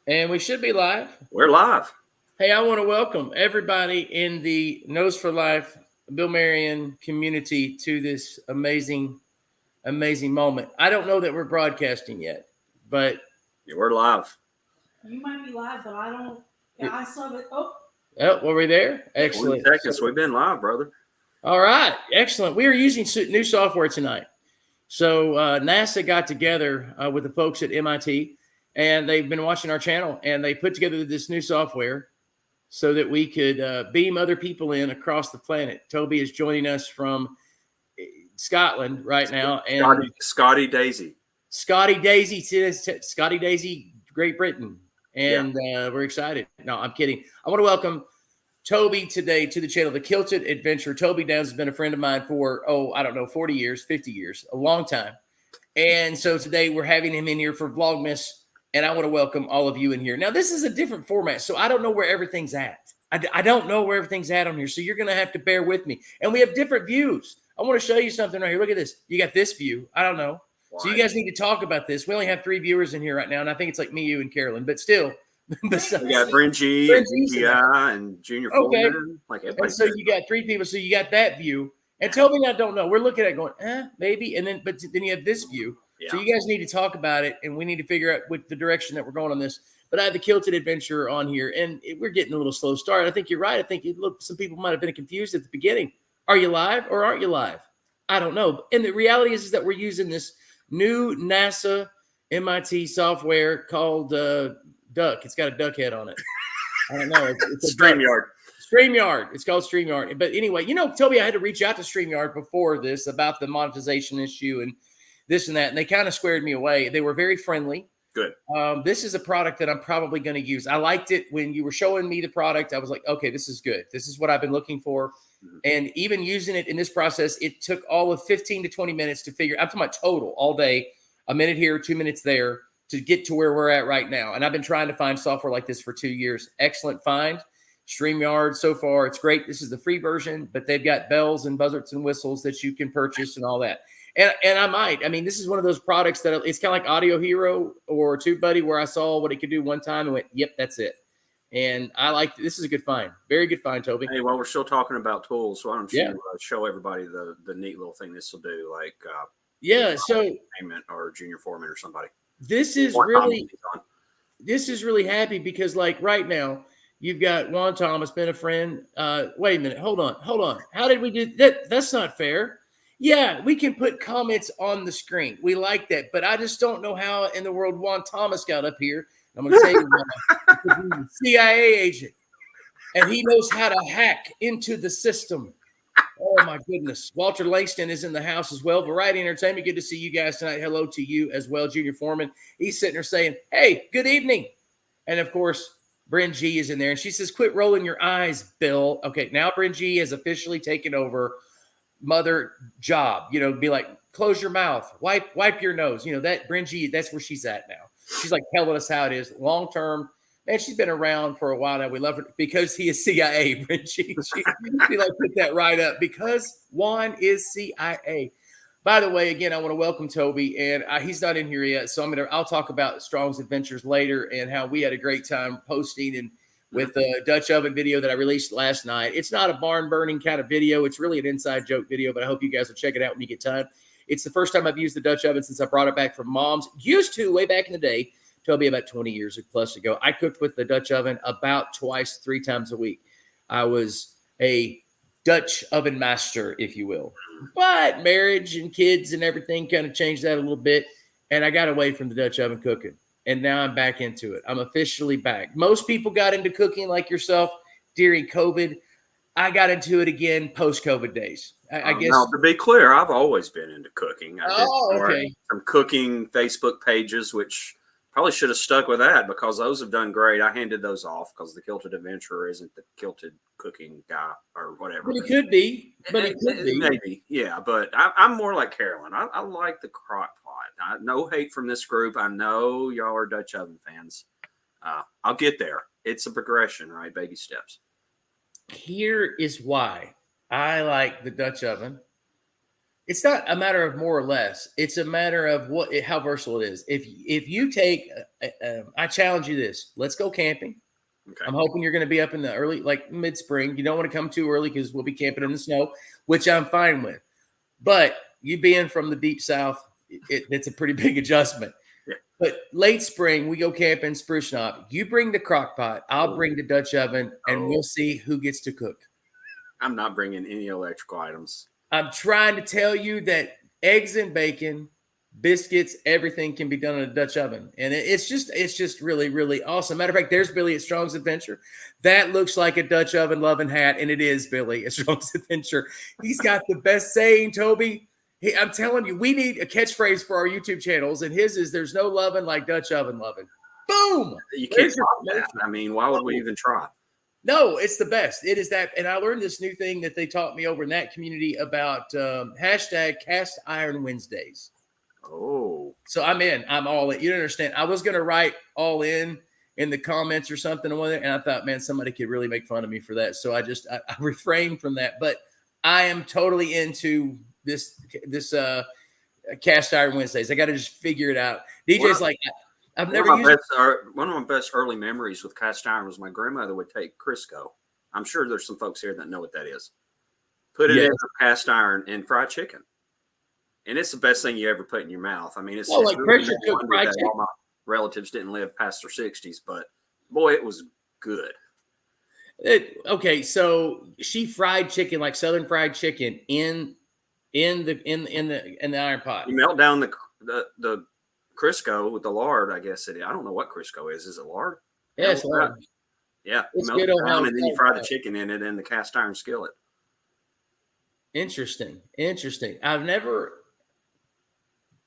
And we should be live. We're live. Hey, I want to welcome everybody in the Nose for Life, Bill Marion community to this amazing, amazing moment. I don't know that we're broadcasting yet, but Yeah, we're live. You might be live, but I don't. Yeah, I saw that. were we there? 20 Excellent. seconds. We've been live, brother. All right, excellent. We are using new software tonight. So NASA got together with the folks at MIT, and they've been watching our channel, and they put together this new software so that we could beam other people in across the planet. Toby is joining us from Scotland right now, and Scotty Daisy, Great Britain, and we're excited. No, I'm kidding. I want to welcome Toby today to the channel, the Kilted Adventurer. Toby Downs has been a friend of mine for, 40 years, 50 years, a long time. And so today we're having him in here for Vlogmas, and I want to welcome all of you in here. Now, this is a different format, so I don't know where everything's at. I don't know where everything's at on here, so you're going to have to bear with me. And we have different views. I want to show you something right here. Look at this. You got this view. I don't know. Why? So you guys need to talk about this. We only have 3 viewers in here right now, and I think it's like me, you, and Carolyn, but still. We got Brent G, and Junior Foreman. And so you got 3 people. So you got that view. And Toby, I don't know. We're looking at it going, maybe. And then you have this view. Yeah. So you guys need to talk about it, and we need to figure out what the direction that we're going on this. But I have the Kilted Adventurer on here, and we're getting a little slow start. I think you're right. I think some people might have been confused at the beginning. Are you live or aren't you live? I don't know. And the reality is that we're using this new NASA MIT software called Duck. It's got a duck head on it. I don't know. It's StreamYard. StreamYard. It's called StreamYard. But anyway, Toby, I had to reach out to StreamYard before this about the monetization issue and this and that, and they kind of squared me away. They were very friendly. Good. This is a product that I'm probably going to use. I liked it when you were showing me the product. I was like, okay, this is good. This is what I've been looking for. Mm-hmm. And even using it in this process, it took all of 15 to 20 minutes to figure. I'm talking about total all day, a minute here, 2 minutes there, to get to where we're at right now. And I've been trying to find software like this for 2 years. Excellent find. StreamYard so far, it's great. This is the free version, but they've got bells and buzzards and whistles that you can purchase and all that. And this is one of those products that it's kind of like Audio Hero or TubeBuddy, where I saw what it could do one time and went, yep, that's it. And I like this is a good find. Very good find, Toby. Hey, while we're still talking about tools, why don't you show everybody the neat little thing this will do, like so Eminent or Junior Foreman or somebody. This is really happy because, like, right now you've got Juan Thomas, been a friend. Wait a minute, hold on. How did we do that? That's not fair. Yeah, we can put comments on the screen. We like that, but I just don't know how in the world Juan Thomas got up here. I'm going to tell you why. He's a CIA agent, and he knows how to hack into the system. Oh, my goodness. Walter Langston is in the house as well. Variety Entertainment, good to see you guys tonight. Hello to you as well, Junior Foreman. He's sitting there saying, hey, good evening. And, of course, Bryn G is in there, and she says, quit rolling your eyes, Bill. Okay, now Bryn G has officially taken over mother job. Be like, close your mouth, wipe your nose. That Bryn G, that's where she's at now. She's like telling us how it is long term. Man, she's been around for a while now. We love her because he is CIA. Bryn G, she like put that right up because Juan is CIA. By the way, again, I want to welcome Toby, and he's not in here yet, so I'll talk about Strong's Adventures later and how we had a great time posting and with the Dutch oven video that I released last night. It's not a barn burning kind of video. It's really an inside joke video, but I hope you guys will check it out when you get time. It's the first time I've used the Dutch oven since I brought it back from Mom's. Used to way back in the day, Toby, about 20 years plus ago. I cooked with the Dutch oven about 3 times a week. I was a Dutch oven master, if you will. But marriage and kids and everything kind of changed that a little bit, and I got away from the Dutch oven cooking. And now I'm back into it. I'm officially back. Most people got into cooking like yourself during COVID. I got into it again post-COVID days. I guess. Now, to be clear, I've always been into cooking. I did some cooking Facebook pages, which probably should have stuck with that because those have done great. I handed those off because the Kilted Adventurer isn't the Kilted cooking guy or whatever. But it could be. Maybe, yeah. But I'm more like Carolyn. I like the crock pot. No hate from this group. I know y'all are Dutch oven fans. I'll get there. It's a progression, right? Baby steps. Here is why I like the Dutch oven. It's not a matter of more or less. It's a matter of how versatile it is. If you take, I challenge you this. Let's go camping. Okay. I'm hoping you're going to be up in the early, like mid-spring. You don't want to come too early because we'll be camping in the snow, which I'm fine with. But you being from the deep south, it's a pretty big adjustment. Yeah. But late spring, we go camping Spruce Knob. You bring the crock pot. I'll bring the Dutch oven, and we'll see who gets to cook. I'm not bringing any electrical items. I'm trying to tell you that eggs and bacon, biscuits, everything can be done in a Dutch oven. And it's just really, really awesome. Matter of fact, there's Billy at Strong's Adventure. That looks like a Dutch oven loving hat. And it is Billy at Strong's Adventure. He's got the best saying, Toby. I'm telling you, we need a catchphrase for our YouTube channels. And his is, there's no loving like Dutch oven loving. Boom. You can't top that. I mean, why would we even try? No, it's the best. It is that. And I learned this new thing that they taught me over in that community about hashtag Cast Iron Wednesdays. Oh. So I'm in. I'm all in. You don't understand. I was going to write all in the comments or something, and I thought, man, somebody could really make fun of me for that. So I refrained from that. But I am totally into this Cast Iron Wednesdays. I got to just figure it out. DJ's like, I've never used one of my best early memories with cast iron was my grandmother would take Crisco. I'm sure there's some folks here that know what that is. Put it in a cast iron and fried chicken. And it's the best thing you ever put in your mouth. I mean, it's like really pressure cooked fried chicken. all my relatives didn't live past their 60s, but boy, it was good. Okay, so she fried chicken, like Southern fried chicken, in the iron pot. You melt down the Crisco with the lard, I guess it is. I don't know what Crisco is. Is it lard? Yes, lard. Yeah, it's you melt it down and then you fry the that. chicken in it in the cast iron skillet. Interesting. I've never,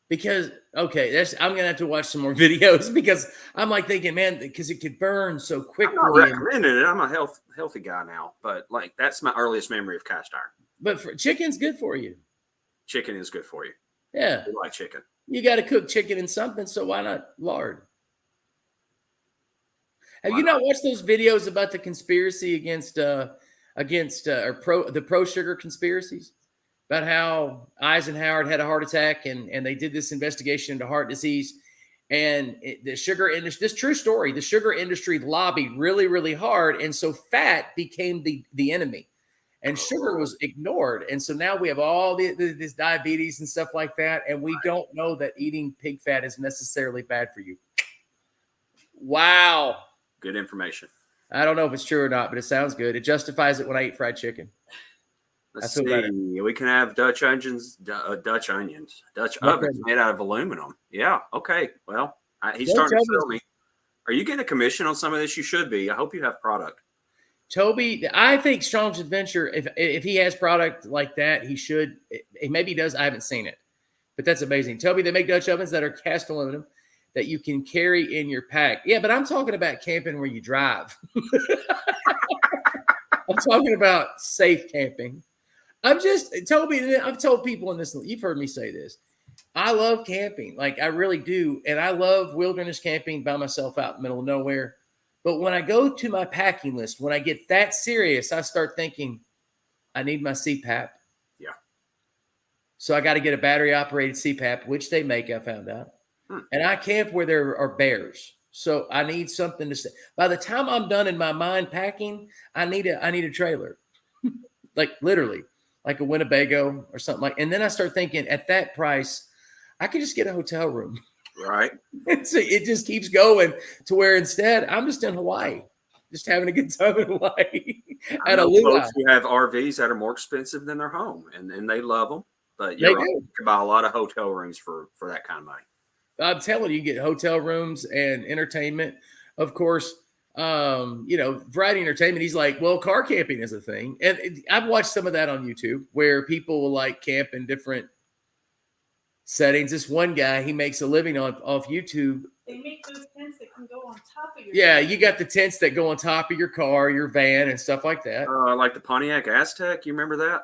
because I'm gonna have to watch some more videos because I'm like thinking, man, because it could burn so quickly. I'm not recommending it. I'm a healthy guy now, but like that's my earliest memory of cast iron. But chicken's good for you. Chicken is good for you. Yeah, I like chicken. You got to cook chicken in something, so why not lard? Have you not watched those videos about the conspiracy against the pro sugar conspiracies? About how Eisenhower had a heart attack and they did this investigation into heart disease, and the sugar industry, this true story, the sugar industry lobbied really, really hard, and so fat became the enemy. And sugar was ignored. And so now we have all this diabetes and stuff like that. And we don't know that eating pig fat is necessarily bad for you. Wow. Good information. I don't know if it's true or not, but it sounds good. It justifies it when I eat fried chicken. Let's see. Better. We can have Dutch ovens made out of aluminum. Yeah. Okay. Well, he's starting to sell me. Are you getting a commission on some of this? You should be. I hope you have product. Toby, I think Strong's Adventure, if he has product like that, he should. Maybe he does. I haven't seen it, but that's amazing. Toby, they make Dutch ovens that are cast aluminum that you can carry in your pack. Yeah, but I'm talking about camping where you drive. I'm talking about safe camping. Toby, I've told people in this, you've heard me say this. I love camping. Like, I really do. And I love wilderness camping by myself out in the middle of nowhere. But when I go to my packing list, when I get that serious, I start thinking, I need my CPAP. Yeah. So I got to get a battery-operated CPAP, which they make, I found out. And I camp where there are bears. So I need something to say. By the time I'm done in my mind packing, I need a trailer. Like literally, like a Winnebago or something like. And then I start thinking, at that price, I could just get a hotel room. Right. So it just keeps going to where instead I'm just in Hawaii, just having a good time in Hawaii. I know folks who have RVs that are more expensive than their home, and they love them. But you're right, you can buy a lot of hotel rooms for that kind of money. I'm telling you, get hotel rooms and entertainment. Of course, variety entertainment. He's like, well, car camping is a thing. And I've watched some of that on YouTube where people will like camp in different settings. This one guy, he makes a living off YouTube. They make those tents that can go on top of your car. You got the tents that go on top of your car, your van, and stuff like that. Like the Pontiac Aztec. You remember that?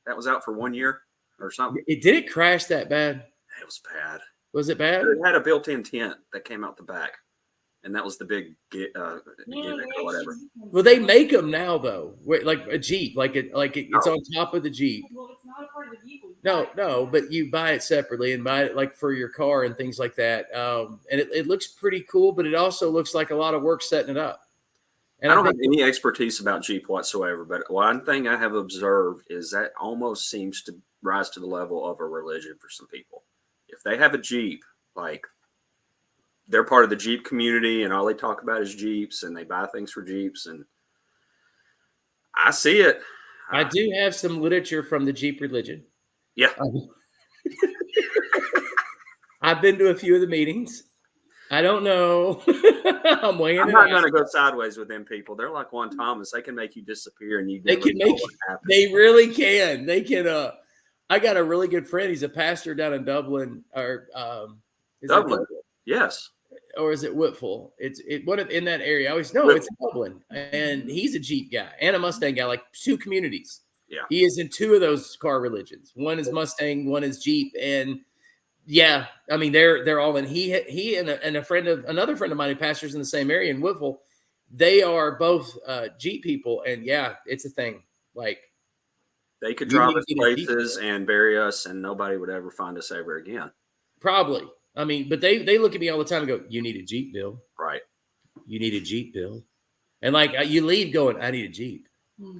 That was out for 1 year or something. Did it crash that bad? It was bad. Was it bad? It had a built-in tent that came out the back. and that was the big gimmick or whatever. Well, they make them now though, like a Jeep, it's on top of the Jeep. Well, it's not a part of the Jeep. No, but you buy it separately and buy it like for your car and things like that. And it looks pretty cool, but it also looks like a lot of work setting it up. And I don't have any expertise about Jeep whatsoever, but one thing I have observed is that almost seems to rise to the level of a religion for some people. If they have a Jeep, like they're part of the Jeep community and all they talk about is Jeeps and they buy things for Jeeps, and I see it. I do have some literature from the Jeep religion. Yeah. I've been to a few of the meetings. I don't know. I'm weighing I'm it not out. going to go sideways with them people. They're like Juan Thomas. They can make you disappear and you They never can know make what happened. They really can. They can. I got a really good friend. He's a pastor down in Dublin, or Dublin. Yes. Or is it Whitful? It's in that area. I always know it's Dublin, and he's a Jeep guy and a Mustang guy, like two communities. Yeah, he is in two of those car religions. One is Mustang, one is Jeep, and yeah, I mean they're all in. He and another friend of mine who pastors in the same area in Whitful, they are both Jeep people, and yeah, it's a thing. Like they could drive us places and bury us, and nobody would ever find us ever again. Probably. I mean, but they look at me all the time and go, "You need a Jeep, Bill. Right? You need a Jeep, Bill." And like you leave going, "I need a Jeep.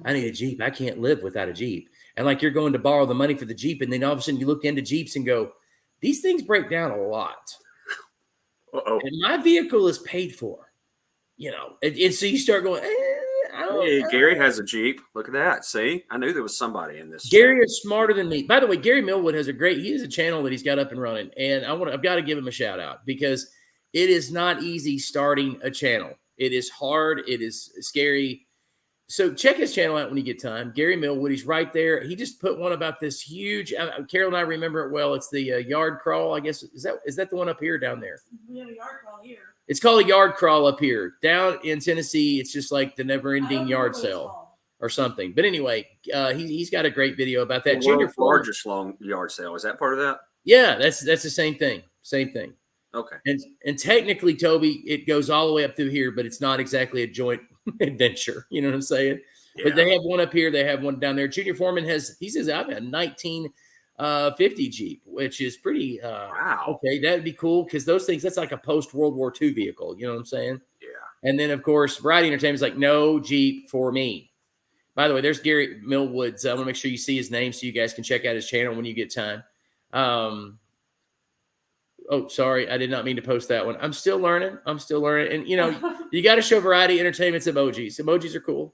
I need a Jeep. I can't live without a Jeep." And like you're going to borrow the money for the Jeep, and then all of a sudden you look into Jeeps and go, "These things break down a lot." And my vehicle is paid for, and so you start going, Hey, Gary has a Jeep. Look at that. See, I knew there was somebody in this. Gary is smarter than me. By the way, Gary Millwood has he has a channel that he's got up and running, and I've got to give him a shout out because it is not easy starting a channel. It is hard. It is scary. So check his channel out when you get time. Gary Millwood, he's right there. He just put one about this huge. Carol and I remember it well. It's the yard crawl. I guess is that the one up here or down there? We have a yard crawl here. It's called a yard crawl up here. Down in Tennessee, it's just like the never-ending yard sale or something. But anyway, he's got a great video about that. The largest long yard sale. Is that part of that? Yeah, that's the same thing. Same thing. Okay. And technically, Toby, it goes all the way up through here, but it's not exactly a joint adventure. You know what I'm saying? Yeah. But they have one up here. They have one down there. Junior Foreman he says, I've got a 1950 Jeep, which is pretty, wow. Okay, that'd be cool because those things, that's like a post-World War II vehicle. You know what I'm saying? Yeah. And then, of course, Variety Entertainment's like, no Jeep for me. By the way, there's Gary Millwood's. I want to make sure you see his name so you guys can check out his channel when you get time. Oh, sorry. I did not mean to post that one. I'm still learning. And, you got to show Variety Entertainment's emojis. Emojis are cool.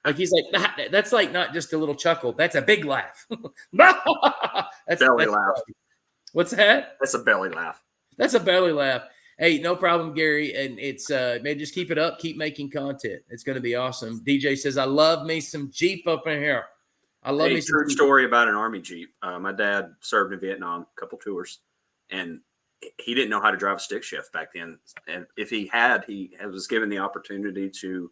Like he's like, that's like not just a little chuckle. That's a big laugh. that's belly laugh. Funny. What's that? That's a belly laugh. That's a belly laugh. Hey, no problem, Gary. And it's man, just keep it up. Keep making content. It's going to be awesome. DJ says, I love me some Jeep up in here. I love me some true story about an Army Jeep. My dad served in Vietnam, a couple tours, and he didn't know how to drive a stick shift back then. And if he had, he was given the opportunity to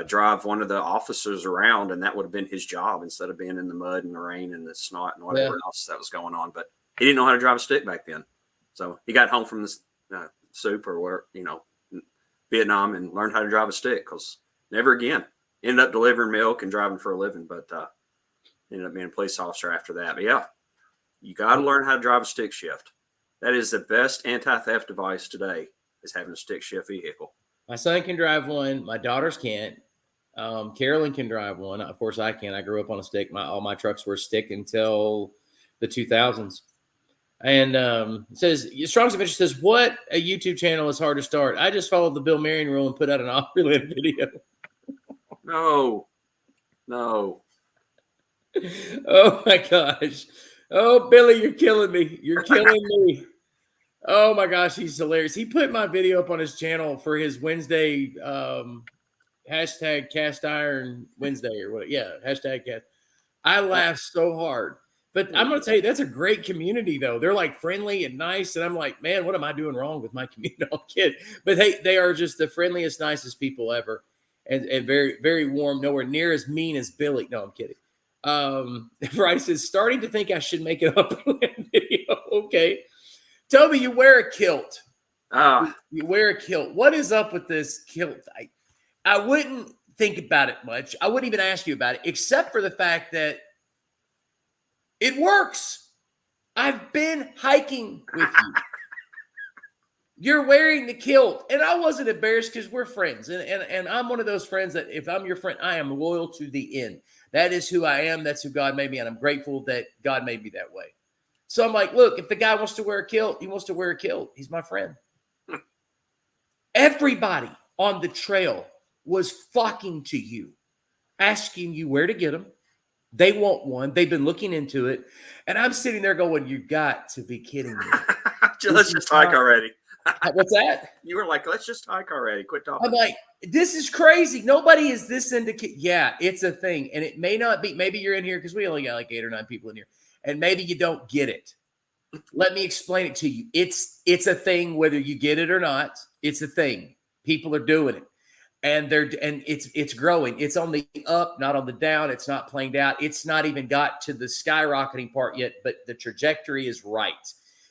drive one of the officers around, and that would have been his job instead of being in the mud and the rain and the snot and whatever else that was going on. But he didn't know how to drive a stick back then. So he got home from the soup or where, Vietnam and learned how to drive a stick because never again. Ended up delivering milk and driving for a living, but ended up being a police officer after that. But yeah, you got to learn how to drive a stick shift. That is the best anti-theft device today, is having a stick shift vehicle. My son can drive one. My daughters can't. Carolyn can drive one. Of course, I can. I grew up on a stick. All my trucks were a stick until the 2000s. And it says, Strong's Adventure says, what a YouTube channel is hard to start. I just followed the Bill Marion rule and put out an Opryland video. No. Oh, my gosh. Oh, Billy, you're killing me. You're killing me. Oh, my gosh, he's hilarious. He put my video up on his channel for his Wednesday hashtag cast iron Wednesday or what. Yeah, hashtag cast. I laughed so hard. But I'm going to tell you, that's a great community, though. They're like friendly and nice. And I'm like, man, what am I doing wrong with my community? No, I'm kidding. But they are just the friendliest, nicest people ever. And very, very warm. Nowhere near as mean as Billy. No, I'm kidding. Bryce is starting to think I should make it up video. Okay. Toby, you wear a kilt. You wear a kilt. What is up with this kilt? I wouldn't think about it much. I wouldn't even ask you about it, except for the fact that it works. I've been hiking with you. You're wearing the kilt. And I wasn't embarrassed because we're friends. And I'm one of those friends that if I'm your friend, I am loyal to the end. That is who I am. That's who God made me. And I'm grateful that God made me that way. So I'm like, look, if the guy wants to wear a kilt, he wants to wear a kilt. He's my friend. Everybody on the trail was flocking to you, asking you where to get them. They want one. They've been looking into it. And I'm sitting there going, you got to be kidding me. Let's just hike already. What's that? You were like, let's just hike already. Quit talking. I'm like, this is crazy. Nobody is this into yeah, it's a thing. And it may not be. Maybe you're in here because we only got like 8 or 9 people in here. And maybe you don't get it. Let me explain it to you. It's a thing whether you get it or not. It's a thing. People are doing it. And it's growing. It's on the up, not on the down. It's not planed out. It's not even got to the skyrocketing part yet, but the trajectory is right.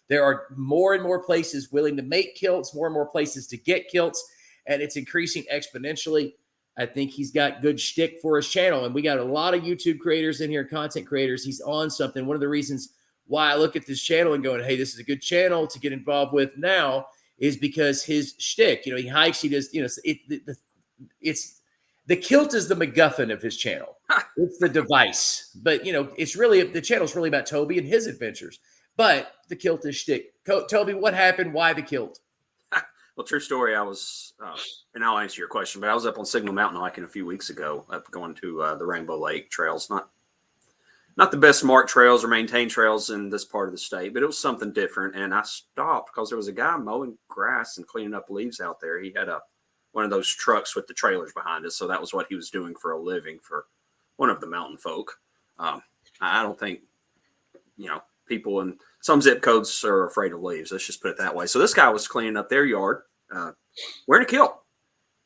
There are more and more places willing to make kilts, more and more places to get kilts, and it's increasing exponentially. I think he's got good shtick for his channel, and we got a lot of YouTube creators in here, content creators. He's on something. One of the reasons why I look at this channel and going, hey, this is a good channel to get involved with now is because his shtick, he hikes, he does, it's the kilt is the MacGuffin of his channel. It's the device, but it's really the channel's really about Toby and his adventures. But the kilt is shtick. Toby, what happened? Why the kilt? Well, true story. I was, and I'll answer your question, but I was up on Signal Mountain hiking a few weeks ago, up going to the Rainbow Lake trails. Not the best marked trails or maintained trails in this part of the state, but it was something different. And I stopped because there was a guy mowing grass and cleaning up leaves out there. He had one of those trucks with the trailers behind us. So that was what he was doing for a living for one of the mountain folk. I don't think, people in some zip codes are afraid of leaves. Let's just put it that way. So this guy was cleaning up their yard, wearing a kilt.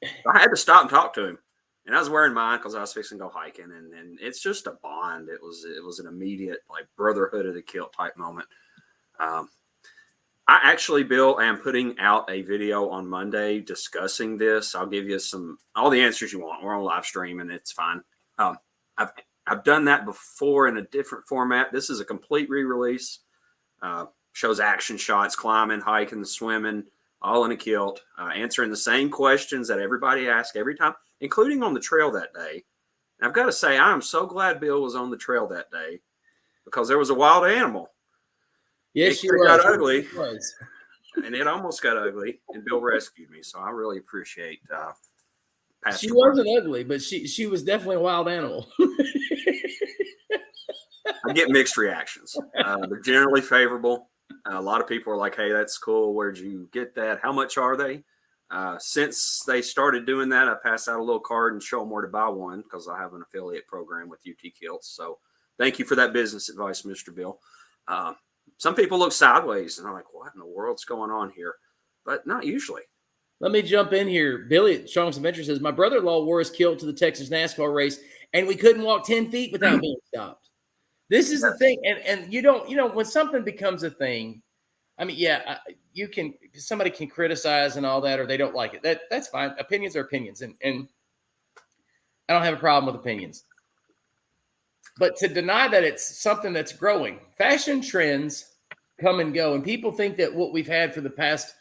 I had to stop and talk to him. And I was wearing mine because I was fixing to go hiking. And it's just a bond. It was an immediate like brotherhood of the kilt type moment. I actually, Bill, am putting out a video on Monday discussing this. I'll give you all the answers you want. We're on live stream and it's fine. I've done that before in a different format. This is a complete re-release. Shows action shots, climbing, hiking, swimming, all in a kilt, answering the same questions that everybody asks every time, including on the trail that day. And I've got to say, I am so glad Bill was on the trail that day because there was a wild animal. Yes, it got ugly. And it almost got ugly, and Bill rescued me. So I really appreciate She wasn't ugly, but she was definitely a wild animal. I get mixed reactions. They're generally favorable. A lot of people are like, hey, that's cool. Where'd you get that? How much are they? Since they started doing that, I pass out a little card and show them where to buy one because I have an affiliate program with UT Kilts. So thank you for that business advice, Mr. Bill. Some people look sideways and are like, what in the world's going on here? But not usually. Let me jump in here. Billy at Strong's Adventure says, my brother-in-law wore his kilt to the Texas NASCAR race, and we couldn't walk 10 feet without being stopped. This is the thing. And you don't, when something becomes a thing, I mean, yeah, somebody can criticize and all that, or they don't like it. That's fine. Opinions are opinions. And I don't have a problem with opinions. But to deny that it's something that's growing, fashion trends come and go. And people think that what we've had for the past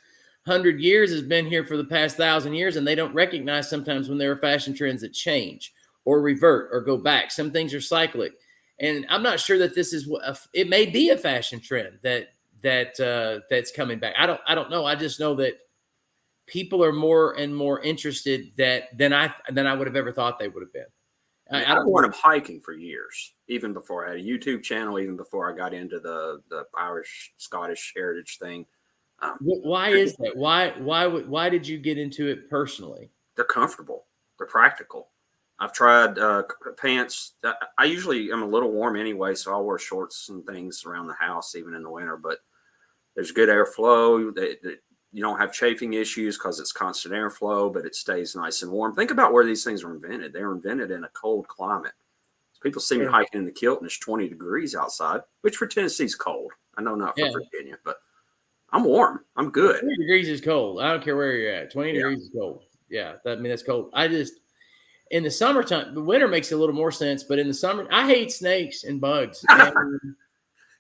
100 years has been here for the past 1,000 years. And they don't recognize sometimes when there are fashion trends that change or revert or go back. Some things are cyclic. And I'm not sure that this is it may be a fashion trend that's coming back. I don't know. I just know that people are more and more interested than I would have ever thought they would have been. I've worn them hiking for years, even before I had a YouTube channel, even before I got into the Irish, Scottish heritage thing. Why is that? Why did you get into it personally? They're comfortable. They're practical. I've tried pants. I usually am a little warm anyway, so I'll wear shorts and things around the house, even in the winter. But there's good airflow. You don't have chafing issues because it's constant airflow, but it stays nice and warm. Think about where these things were invented. They were invented in a cold climate. So people see me hiking in the kilt and it's 20 degrees outside, which for Tennessee is cold. I know not for Virginia, but I'm warm. I'm good. 20 degrees is cold. I don't care where you're at. 20 Yeah. degrees is cold. Yeah, that's cold. In the summertime, the winter makes a little more sense, but in the summer, I hate snakes and bugs.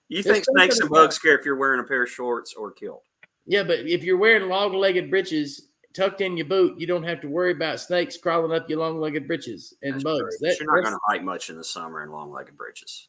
You think snakes and bugs scare if you're wearing a pair of shorts or kilt? Yeah, but if you're wearing long-legged breeches tucked in your boot, you don't have to worry about snakes crawling up your long-legged breeches and bugs. You're not going to hike much in the summer in long-legged breeches.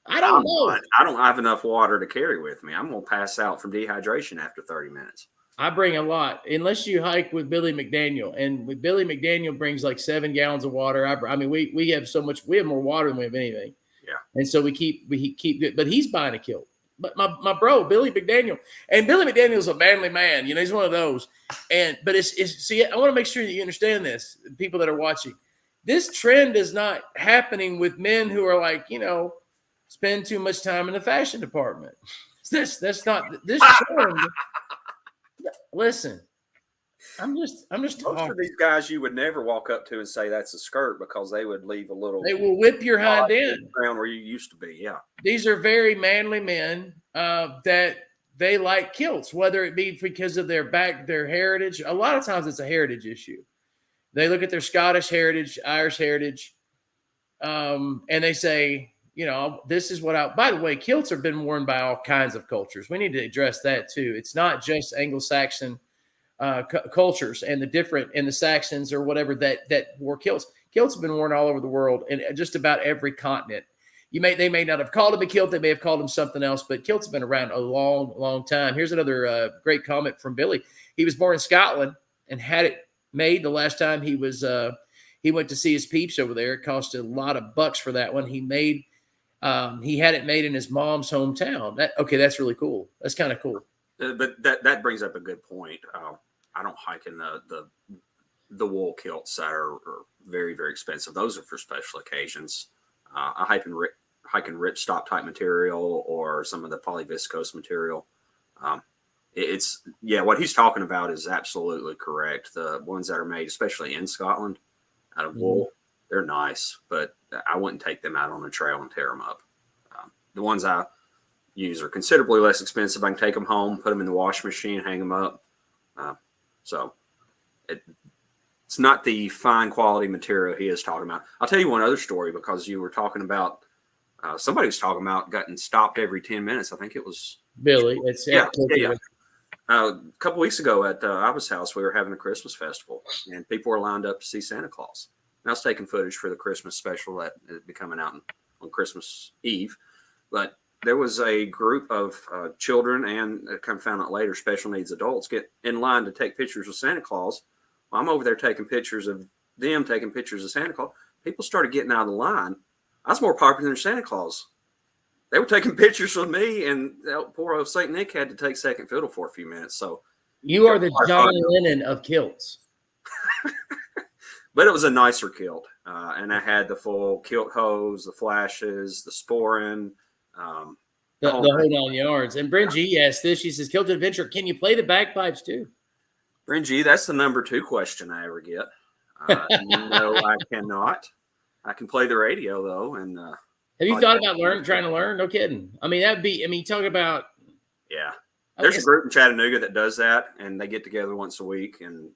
I don't know. I don't have enough water to carry with me. I'm going to pass out from dehydration after 30 minutes. I bring a lot, unless you hike with Billy McDaniel. And with Billy McDaniel brings like 7 gallons of water. I mean, we have so much. We have more water than we have anything. Yeah. And so we keep it. But he's buying a kilt. But my bro, Billy McDaniel, and Billy McDaniel's a manly man. You know, he's one of those. But see, I want to make sure that you understand this, people that are watching. This trend is not happening with men who are like, spend too much time in the fashion department. That's not this trend. Listen, I'm just Most talking. of these guys you would never walk up to and say that's a skirt because they would leave a little. They will whip your hind end around where you used to be. Yeah, these are very manly men that they like kilts, whether it be because of their heritage. A lot of times it's a heritage issue. They look at their Scottish heritage, Irish heritage, and they say, this is what by the way, kilts have been worn by all kinds of cultures. We need to address that too. It's not just Anglo-Saxon cultures and the Saxons or whatever that wore kilts. Kilts have been worn all over the world and just about every continent. They may not have called them a kilt. They may have called them something else, but kilts have been around a long, long time. Here's another great comment from Billy. He was born in Scotland and had it made the last time he went to see his peeps over there. It cost a lot of bucks for that one. He had it made in his mom's hometown. That's really cool. That's kind of cool. But that brings up a good point. I don't hike in the wool kilts that are very, very expensive. Those are for special occasions. I hike in ripstop type material or some of the polyviscose material. What he's talking about is absolutely correct. The ones that are made, especially in Scotland, out of wool, they're nice, but I wouldn't take them out on the trail and tear them up. The ones I use are considerably less expensive. I can take them home, put them in the washing machine, hang them up. So it's not the fine quality material he is talking about. I'll tell you one other story because you were talking about somebody was talking about getting stopped every 10 minutes. I think it was Billy. Yeah. A couple weeks ago at Abba's house, we were having a Christmas festival and people were lined up to see Santa Claus. And I was taking footage for the Christmas special that will be coming out on Christmas Eve. But there was a group of children and I kind of found out later, special needs adults get in line to take pictures of Santa Claus. Well, I'm over there taking pictures of them, taking pictures of Santa Claus. People started getting out of the line. I was more popular than Santa Claus. They were taking pictures with me, and poor old St. Nick had to take second fiddle for a few minutes. So you are the John Lennon of kilts. But it was a nicer kilt, and I had the full kilt hose, the flashes, the sporin, the whole 9 yards. And Bryn G asked this. She says, Kilted Adventurer, can you play the bagpipes too? Bryn G, that's the number 2 question I ever get. No, I cannot. I can play the radio though, and have you thought about trying to learn? No kidding. I mean, talk about. Yeah, there's a group in Chattanooga that does that, and they get together once a week, and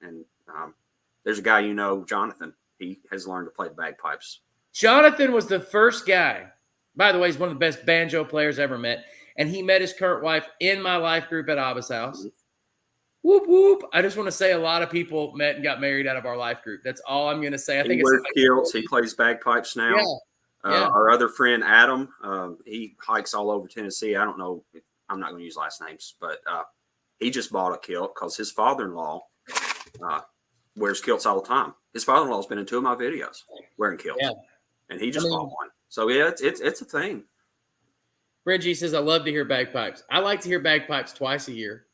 there's a guy Jonathan. He has learned to play the bagpipes. Jonathan was the first guy. By the way, he's one of the best banjo players I ever met, and he met his current wife in my life group at Abba's house. Mm-hmm. Whoop, whoop. I just want to say a lot of people met and got married out of our life group. That's all I'm going to say. I think he wears kilts. He plays bagpipes now. Yeah. Our other friend, Adam, he hikes all over Tennessee. I don't know. I'm not going to use last names, but he just bought a kilt because his father-in-law wears kilts all the time. His father-in-law has been in 2 of my videos wearing kilts, and he just bought one. So, yeah, it's a thing. Reggie says, I love to hear bagpipes. I like to hear bagpipes twice a year.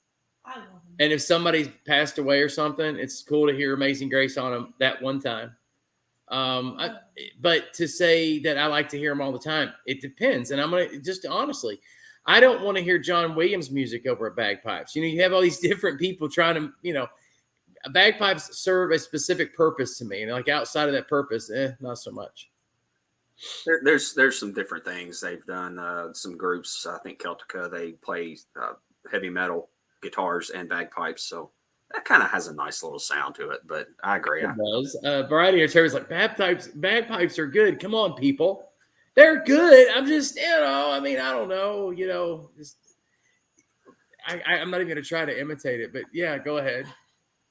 I love them. And if somebody's passed away or something, it's cool to hear Amazing Grace on them that one time. But to say that I like to hear them all the time, it depends. And I'm going to just honestly, I don't want to hear John Williams music over at bagpipes. You have all these different people trying to, bagpipes serve a specific purpose to me. And like outside of that purpose, not so much. There's some different things they've done. Some groups, I think Celtica, they play heavy metal guitars and bagpipes, so that kind of has a nice little sound to it. But I agree. It does. Variety of Terry's like bagpipes are good. Come on, people. They're good. I'm just, I mean, I don't know, I'm not even going to try to imitate it, but yeah, go ahead.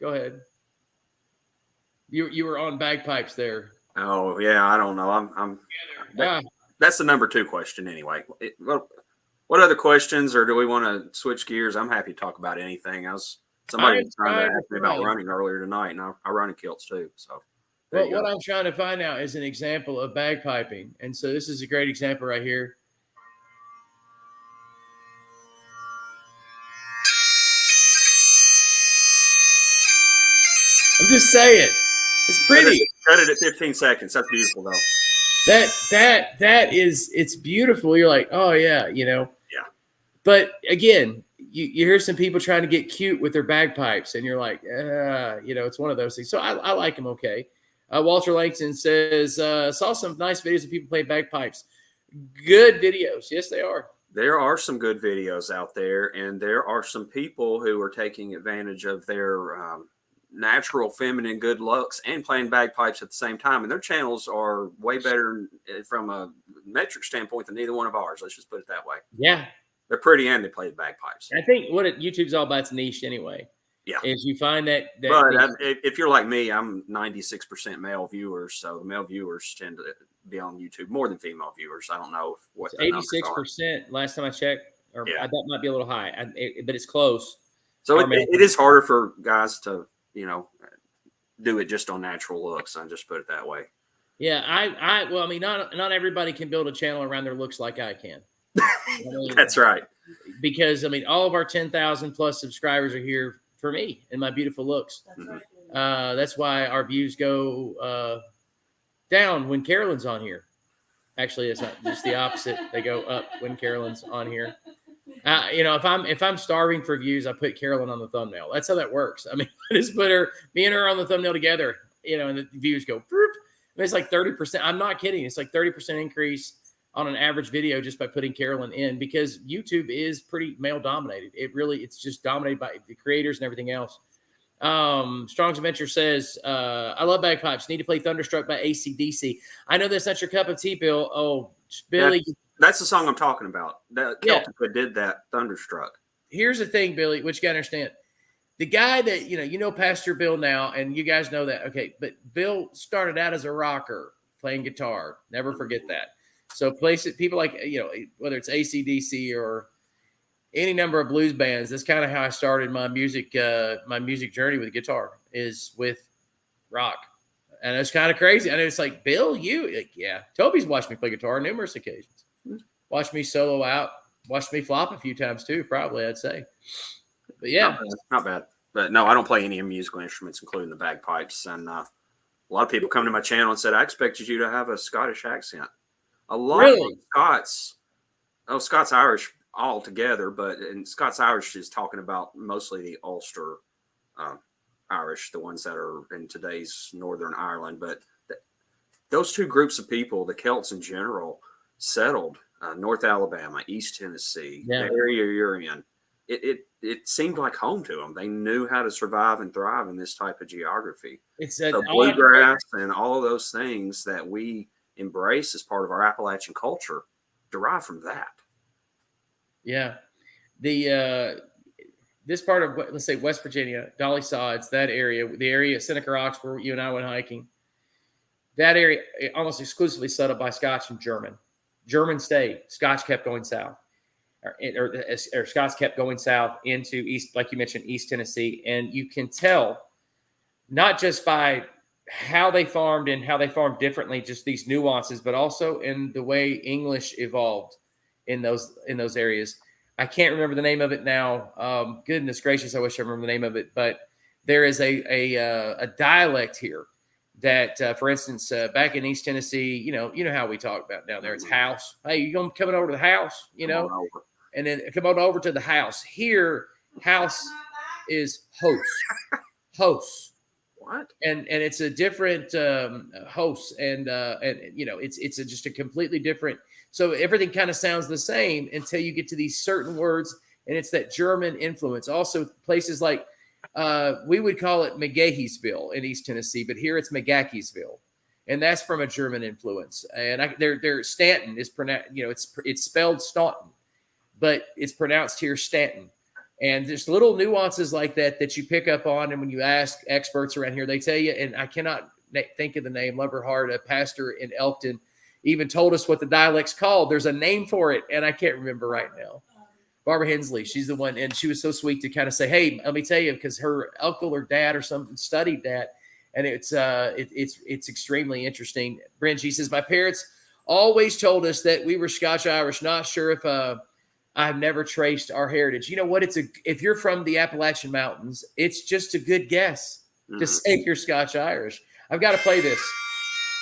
Go ahead. You were on bagpipes there. Oh yeah, I don't know. That's the number 2 question anyway. What other questions, or do we want to switch gears? I'm happy to talk about anything. Somebody was trying to ask me about running earlier tonight, and I run in kilts too. So, well, what I'm trying to find out is an example of bagpiping, and so this is a great example right here. I'm just saying, it's pretty. Cut it at 15 seconds. That's beautiful, though. It's beautiful. You're like, oh yeah, Yeah. But again, you hear some people trying to get cute with their bagpipes, and you're like, it's one of those things. So I like them. Okay. Walter Langston says, saw some nice videos of people playing bagpipes. Good videos. Yes, they are. There are some good videos out there, and there are some people who are taking advantage of their natural feminine good looks and playing bagpipes at the same time. And their channels are way better from a metric standpoint than either one of ours. Let's just put it that way. Yeah. They're pretty, and they play the bagpipes. I think YouTube's all about its niche anyway. Yeah. Is you find that but if you're like me, I'm 96% male viewers. So the male viewers tend to be on YouTube more than female viewers. I don't know what the 86% last time I checked, or that might be a little high, but it's close. So it is harder for guys to, do it just on natural looks. I just put it that way. Yeah, I mean, not everybody can build a channel around their looks like I can. That's right. Because all of our 10,000 plus subscribers are here for me and my beautiful looks. That's right. That's why our views go down when Carolyn's on here. Actually, it's not just the opposite. They go up when Carolyn's on here. If I'm starving for views, I put Carolyn on the thumbnail. That's how that works. I mean, I just put me and her on the thumbnail together, and the views go. It's like 30%. I'm not kidding. It's like 30% increase on an average video just by putting Carolyn in, because YouTube is pretty male dominated. It's just dominated by the creators and everything else. Strong's Adventure says, I love bagpipes. Need to play Thunderstruck by AC/DC. I know that's not your cup of tea, Bill. Oh, Billy. That's the song I'm talking about. Celtica did that, Thunderstruck. Here's the thing, Billy, which you got to understand. The guy that, Pastor Bill now, and you guys know that. Okay. But Bill started out as a rocker playing guitar. Never forget that. So people like, whether it's AC/DC or any number of blues bands, that's kind of how I started my music journey with guitar, is with rock. And it's kind of crazy. And it's like, Bill, Toby's watched me play guitar on numerous occasions. Watched me solo out, watched me flop a few times too, probably, I'd say. But yeah. Not bad. But no, I don't play any musical instruments, including the bagpipes. And a lot of people come to my channel and said, I expected you to have a Scottish accent. A lot of Scots Irish all together, and Scots Irish is talking about mostly the Ulster Irish, the ones that are in today's Northern Ireland. But those two groups of people, the Celts in general, settled North Alabama, East Tennessee, the area you're in. It seemed like home to them. They knew how to survive and thrive in this type of geography. It's the bluegrass and all of those things that we embrace as part of our Appalachian culture derive from that. Yeah. This part of, let's say, West Virginia, Dolly Sods, that area, the area of Seneca Rocks where you and I went hiking, that area almost exclusively settled by Scotch and German. German stayed. Scotch kept going south. Or Scots kept going south into East, like you mentioned, East Tennessee. And you can tell, not just by how they farmed and how they farmed differently, just these nuances, but also in the way English evolved in those areas. I can't remember the name of it now. Goodness gracious, I wish I remember the name of it. But there is a dialect here that, for instance, back in East Tennessee, you know how we talk about down there. It's house. Hey, you coming over to the house? And then come on over to the house. Here, house is host, What? And it's a different host, and it's just a completely different. So everything kind of sounds the same until you get to these certain words, and it's that German influence. Also, places like we would call it McGaheysville in East Tennessee, but here it's McGaheysville, and that's from a German influence. And they're Stanton is pronounced, it's spelled Staunton, but it's pronounced here Stanton. And there's little nuances like that you pick up on. And when you ask experts around here, they tell you, and I cannot think of the name, love her heart, a pastor in Elkton even told us what the dialect's called. There's a name for it, and I can't remember right now. Barbara Hensley, she's the one, and she was so sweet to kind of say, hey, let me tell you, because her uncle or dad or something studied that, and it's extremely interesting. Brent, she says, my parents always told us that we were Scotch-Irish, not sure if I've never traced our heritage. You know what? If you're from the Appalachian Mountains, it's just a good guess to say you're Scotch-Irish. I've got to play this.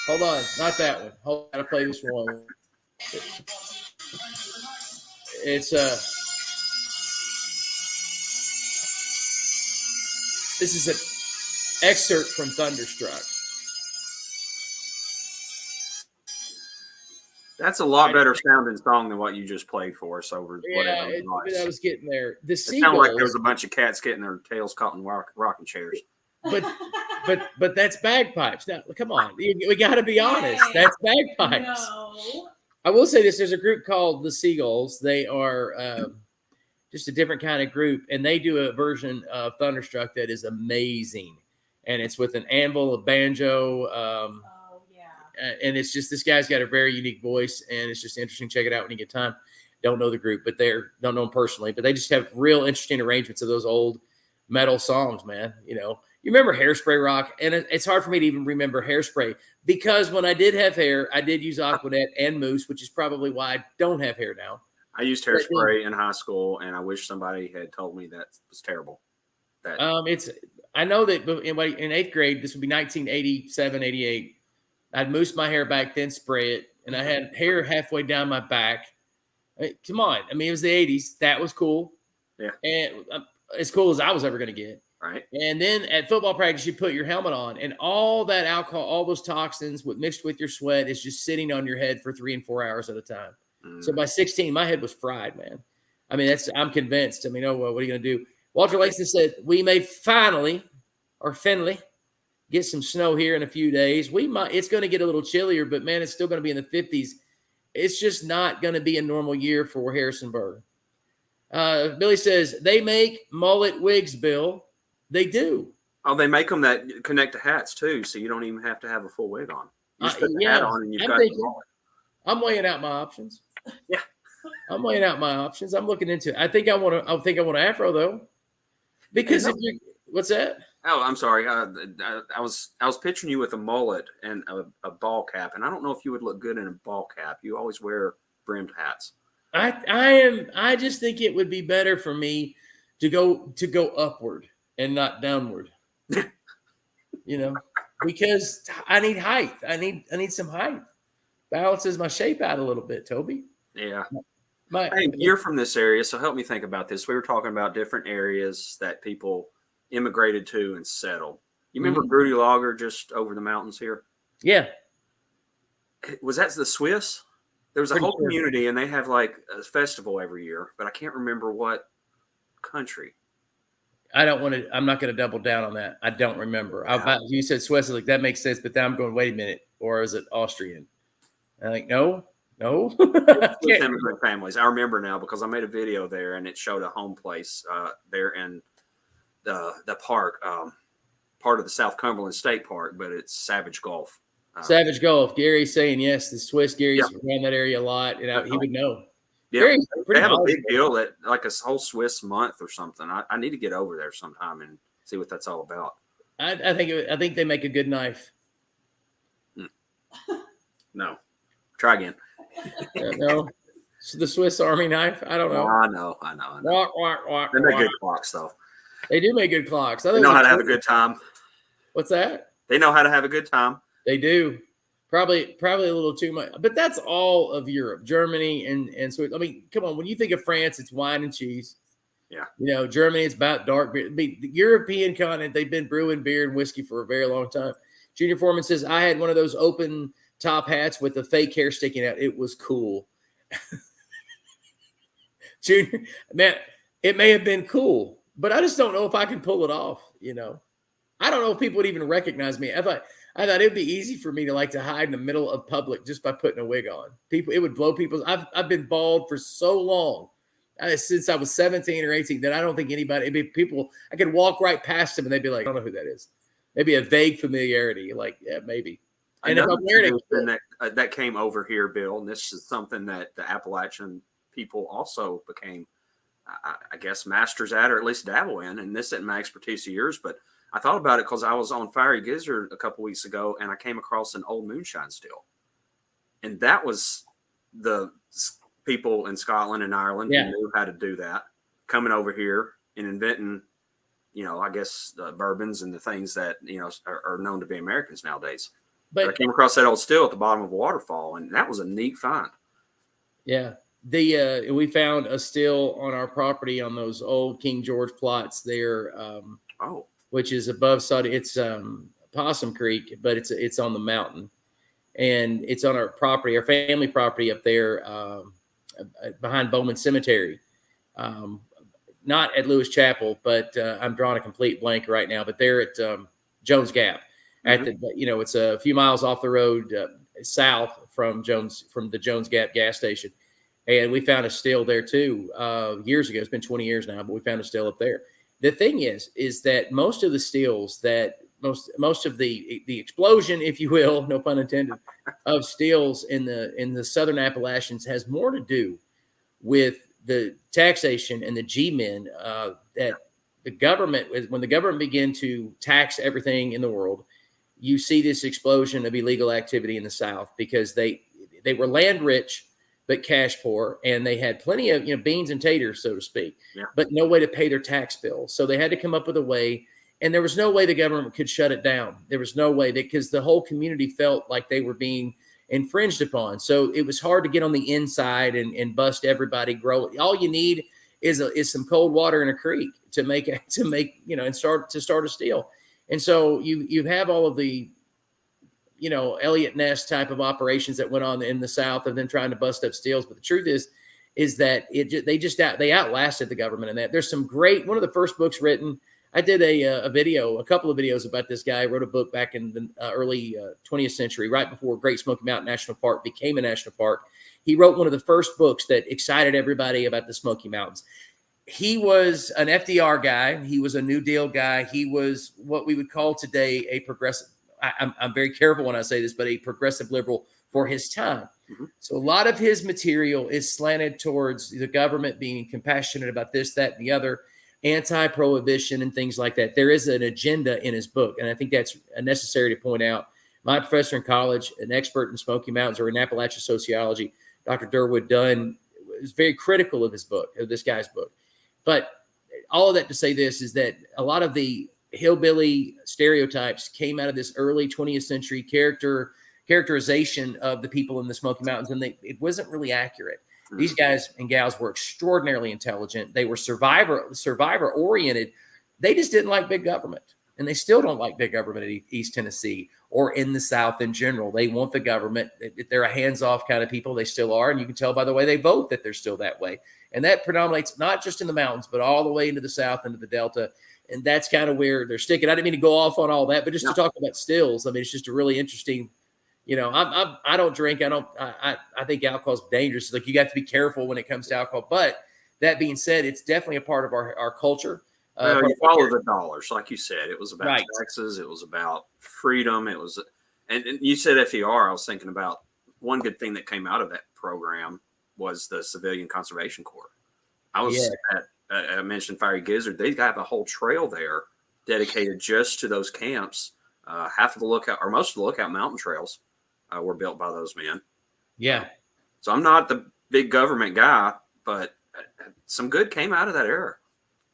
Hold on, not that one. Hold on, I've got to play this one. This is an excerpt from Thunderstruck. That's a lot better sounding song than what you just played for us over whatever. I was getting there. The Seagulls. It sounded like there was a bunch of cats getting their tails caught in rocking chairs. But that's bagpipes. Now, come on. We got to be honest. That's bagpipes. No. I will say this. There's a group called the Seagulls. They are just a different kind of group, and they do a version of Thunderstruck that is amazing. And it's with an anvil, a banjo, and it's just, this guy's got a very unique voice, and it's just interesting. Check it out when you get time. Don't know the group, but don't know them personally, but they just have real interesting arrangements of those old metal songs, man. You remember Hairspray Rock, and it's hard for me to even remember Hairspray because when I did have hair, I did use Aquanet and Mousse, which is probably why I don't have hair now. I used Hairspray in high school, and I wish somebody had told me that was terrible. I know that in eighth grade, this would be 1987, 88. I'd mousse my hair back, then spray it, and I had hair halfway down my back. Come on. I mean, it was the 80s. That was cool. Yeah. And as cool as I was ever going to get. Right. And then at football practice, you put your helmet on, and all that alcohol, all those toxins mixed with your sweat is just sitting on your head for 3 and 4 hours at a time. So by 16, my head was fried, man. I mean, I'm convinced. I mean, what are you going to do? Walter Langston said, we may finally get some snow here in a few days. It's going to get a little chillier, but man, it's still going to be in the 50s. It's just not going to be a normal year for Harrisonburg. Billy says, they make mullet wigs, Bill. They do. Oh, they make them that connect to hats too, so you don't even have to have a full wig on. You just put the hat on and you've got the mullet. I'm weighing out my options. Yeah. I'm weighing out my options. I'm looking into it. I think I want an afro though. Because what's that? Oh, I'm sorry. I was picturing you with a mullet and a ball cap, and I don't know if you would look good in a ball cap. You always wear brimmed hats. I just think it would be better for me to go upward and not downward. Because I need height. I need some height. Balances my shape out a little bit, Toby. Yeah. Hey, you're from this area, so help me think about this. We were talking about different areas that people immigrated to and settled. You remember Grudy Lager just over the mountains here? Yeah. Was that the Swiss? There was a whole community, and they have like a festival every year, but I can't remember what country. I'm not going to double down on that. I don't remember. You said Swiss, like that makes sense, but then I'm going, wait a minute, or is it Austrian? I'm like, no. Immigrant families. I remember now because I made a video there, and it showed a home place there in the park, part of the South Cumberland State Park, but it's Savage Gulf. Savage Gulf. Gary's saying yes. The Swiss. Gary's around that area a lot, and he would know. Yeah, they have a big deal that like a whole Swiss month or something. I need to get over there sometime and see what that's all about. I think they make a good knife. No, try again. No, so the Swiss Army knife. I don't know. I know. They make good clocks, though. They do make good clocks. They know how to have a good time. What's that? They know how to have a good time. They do. Probably a little too much, but that's all of Europe, Germany, and so. I mean, come on. When you think of France, it's wine and cheese. Yeah. You know, Germany, it's about dark beer. The European continent, they've been brewing beer and whiskey for a very long time. Junior Foreman says, I had one of those open top hats with the fake hair sticking out. It was cool. Junior, man, it may have been cool, but I just don't know if I can pull it off. You know, I don't know if people would even recognize me. I thought it'd be easy for me to like to hide in the middle of public just by putting a wig on. People, it would blow people. I've been bald for so long, since I was 17 or 18, that I don't think anybody. It'd be people. I could walk right past them and they'd be like, I don't know who that is. Maybe a vague familiarity, like yeah, maybe. And another if I'm wearing thing that came over here, Bill, and this is something that the Appalachian people also became, I guess, masters at, or at least dabble in. And this isn't my expertise of yours, but I thought about it because I was on Fiery Gizzard a couple weeks ago, and I came across an old moonshine still, and that was the people in Scotland and Ireland who knew how to do that, coming over here and inventing, you know, I guess the bourbons and the things that, you know, are known to be Americans nowadays. But I came across that old still at the bottom of a waterfall, and that was a neat find. Yeah. We found a still on our property on those old King George plots there. Which is above Saudi. It's Possum Creek, but it's on the mountain, and it's on our property, our family property up there, behind Bowman Cemetery. Not at Lewis Chapel, but I'm drawing a complete blank right now. But there at Jones Gap, at the, you know, it's a few miles off the road south from the Jones Gap gas station, and we found a still there too years ago. It's been 20 years now, but we found a still up there. The thing is that most of the stills that most of the explosion, if you will, no pun intended, of stills in the Southern Appalachians has more to do with the taxation and the G-men that the government, when the government began to tax everything in the world, you see this explosion of illegal activity in the South because they were land rich but cash poor, and they had plenty of, you know, beans and taters, so to speak, but no way to pay their tax bills. So they had to come up with a way, and there was no way the government could shut it down. There was no way, because the whole community felt like they were being infringed upon. So it was hard to get on the inside and bust everybody. Grow. All you need is some cold water in a creek to make you know, and start a still. And so you have all of the, you know, Elliott Ness type of operations that went on in the South of them trying to bust up stills. But the truth is that they outlasted the government in that. There's some great, one of the first books written. I did a couple of videos about this guy. I wrote a book back in the early 20th century, right before Great Smoky Mountain National Park became a national park. He wrote one of the first books that excited everybody about the Smoky Mountains. He was an FDR guy. He was a New Deal guy. He was what we would call today a progressive. I'm very careful when I say this, but a progressive liberal for his time. So a lot of his material is slanted towards the government being compassionate about this, that, and the other, anti-prohibition and things like that. There is an agenda in his book, and I think that's necessary to point out. My professor in college, an expert in Smoky Mountains or in Appalachian sociology, Dr. Durwood Dunn, was very critical of his book, of this guy's book. But all of that to say this is that a lot of the hillbilly stereotypes came out of this early 20th century characterization of the people in the Smoky Mountains, and it wasn't really accurate. These guys and gals were extraordinarily intelligent. They were survivor oriented. They just didn't like big government, and they still don't like big government in East Tennessee or in the South in general. They want the government. They're a hands-off kind of people. They still are, and you can tell by the way they vote that they're still that way. And that predominates not just in the mountains, but all the way into the South, into the Delta. And that's kind of where they're sticking. I didn't mean to go off on all that, but just to talk about stills. I mean, it's just a really interesting, you know, I don't drink. I think alcohol is dangerous. Like, you got to be careful when it comes to alcohol. But that being said, it's definitely a part of our culture. You follow the dollars, like you said. It was about taxes. It was about freedom. It was, and you said FDR. I was thinking about one good thing that came out of that program was the Civilian Conservation Corps. I was I mentioned Fiery Gizzard. They got a whole trail there dedicated just to those camps. Half of the lookout, or most of the lookout mountain trails, were built by those men. Yeah. So I'm not the big government guy, but some good came out of that era,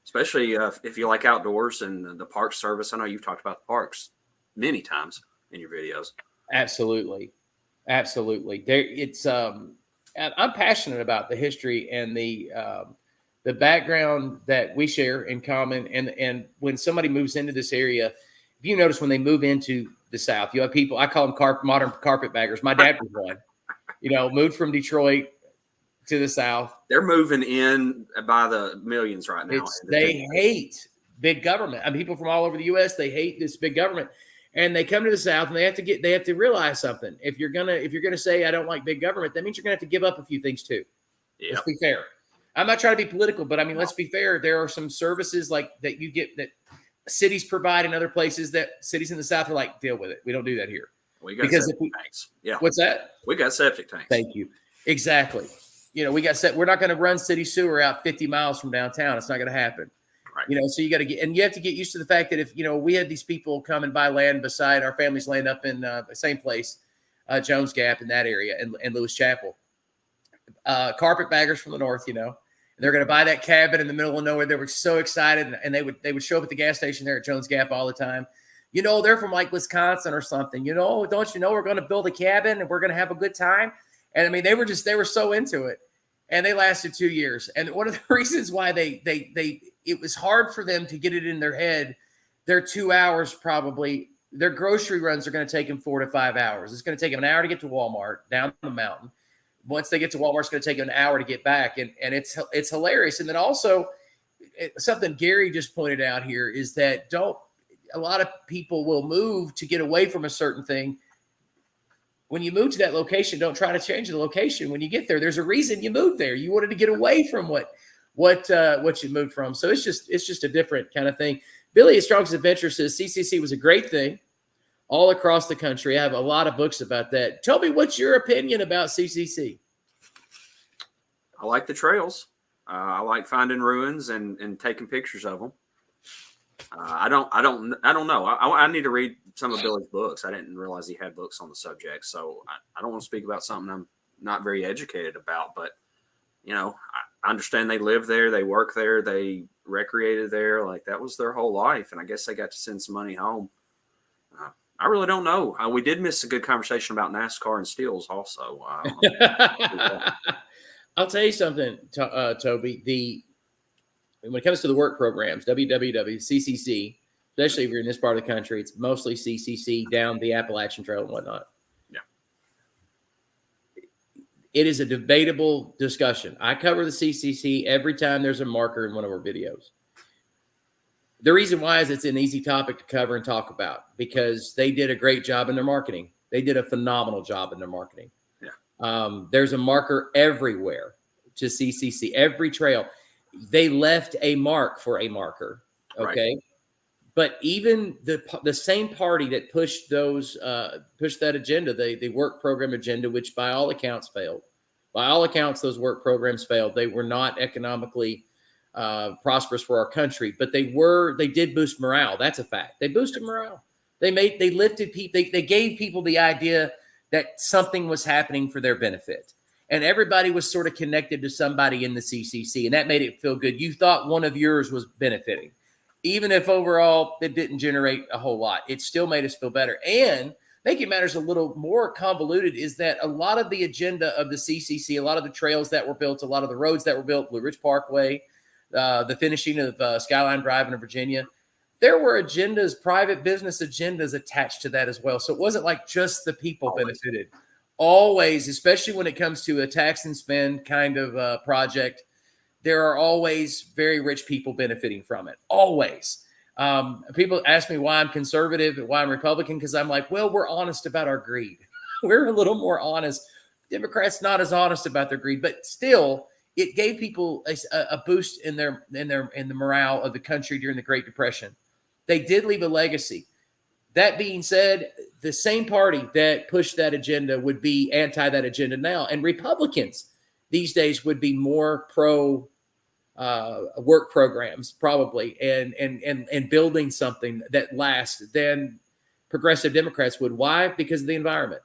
especially if you like outdoors and the Park Service. I know you've talked about the parks many times in your videos. Absolutely. Absolutely. I'm passionate about the history and the the background that we share in common. And when somebody moves into this area, if you notice when they move into the South, you have people, I call them modern carpetbaggers. My dad was one, moved from Detroit to the South. They're moving in by the millions right now. They hate big government. I mean, people from all over the U.S., they hate this big government. And they come to the South and they have to realize something. If you're gonna say I don't like big government, that means you're gonna have to give up a few things too. Yep. Let's be fair. I'm not trying to be political, but I mean, let's be fair. There are some services like that you get that cities provide in other places that cities in the South are like, deal with it. We don't do that here. We got septic tanks. Yeah. What's that? We got septic tanks. Thank you. Exactly. We got we're not going to run city sewer out 50 miles from downtown. It's not going to happen. Right. So you got to you have to get used to the fact that if, we had these people come and buy land beside our family's land up in the same place, Jones Gap in that area and Lewis Chapel, carpetbaggers from the north, and they're going to buy that cabin in the middle of nowhere. They were so excited, and they would show up at the gas station there at Jones Gap all the time. They're from like Wisconsin or something. Don't you know we're going to build a cabin and we're going to have a good time? And I mean, they were so into it, and they lasted 2 years. And one of the reasons why it was hard for them to get it in their head, their 2 hours probably, their grocery runs are going to take them 4 to 5 hours. It's going to take them an hour to get to Walmart down the mountain. Once they get to Walmart, it's going to take them an hour to get back. And it's hilarious. And then also something Gary just pointed out here is that a lot of people will move to get away from a certain thing. When you move to that location, don't try to change the location. When you get there, there's a reason you moved there. You wanted to get away from what you moved from. So it's just a different kind of thing. Billy at Strong's Adventure says CCC was a great thing all across the country. I have a lot of books about that. Toby, what's your opinion about CCC? I like the trails. I like finding ruins and taking pictures of them. I don't know. I need to read some of Billy's books. I didn't realize he had books on the subject. So I don't want to speak about something I'm not very educated about, but I understand they lived there, they worked there, they recreated there. Like that was their whole life. And I guess they got to send some money home. I really don't know. We did miss a good conversation about NASCAR and steels also. I'll tell you something, Toby. When it comes to the work programs, WWW, CCC, especially if you're in this part of the country, it's mostly CCC down the Appalachian Trail and whatnot. Yeah. It is a debatable discussion. I cover the CCC every time there's a marker in one of our videos. The reason why is it's an easy topic to cover and talk about because they did a great job in their marketing. They did a phenomenal job in their marketing. Yeah. There's a marker everywhere to CCC, every trail. They left a mark for a marker. Okay. Right. But even the same party that pushed that agenda, the work program agenda, which by all accounts failed. By all accounts, those work programs failed. They were not economically prosperous for our country, but they did boost morale. That's a fact. They boosted morale. They lifted people. They gave people the idea that something was happening for their benefit. And everybody was sort of connected to somebody in the CCC, and that made it feel good. You thought one of yours was benefiting. Even if overall it didn't generate a whole lot, it still made us feel better. And making matters a little more convoluted is that a lot of the agenda of the CCC, a lot of the trails that were built, a lot of the roads that were built, Blue Ridge Parkway, the finishing of Skyline Drive in Virginia, there were agendas, private business agendas attached to that as well. So it wasn't like just the people benefited. Always, especially when it comes to a tax and spend kind of project, there are always very rich people benefiting from it. Always. People ask me why I'm conservative and why I'm Republican because I'm like, well, we're honest about our greed. We're a little more honest. Democrats not as honest about their greed, but still, it gave people a boost in the morale of the country during the Great Depression. They did leave a legacy. That being said, the same party that pushed that agenda would be anti that agenda now. And Republicans these days would be more pro work programs probably and building something that lasts than progressive Democrats would. Why? Because of the environment.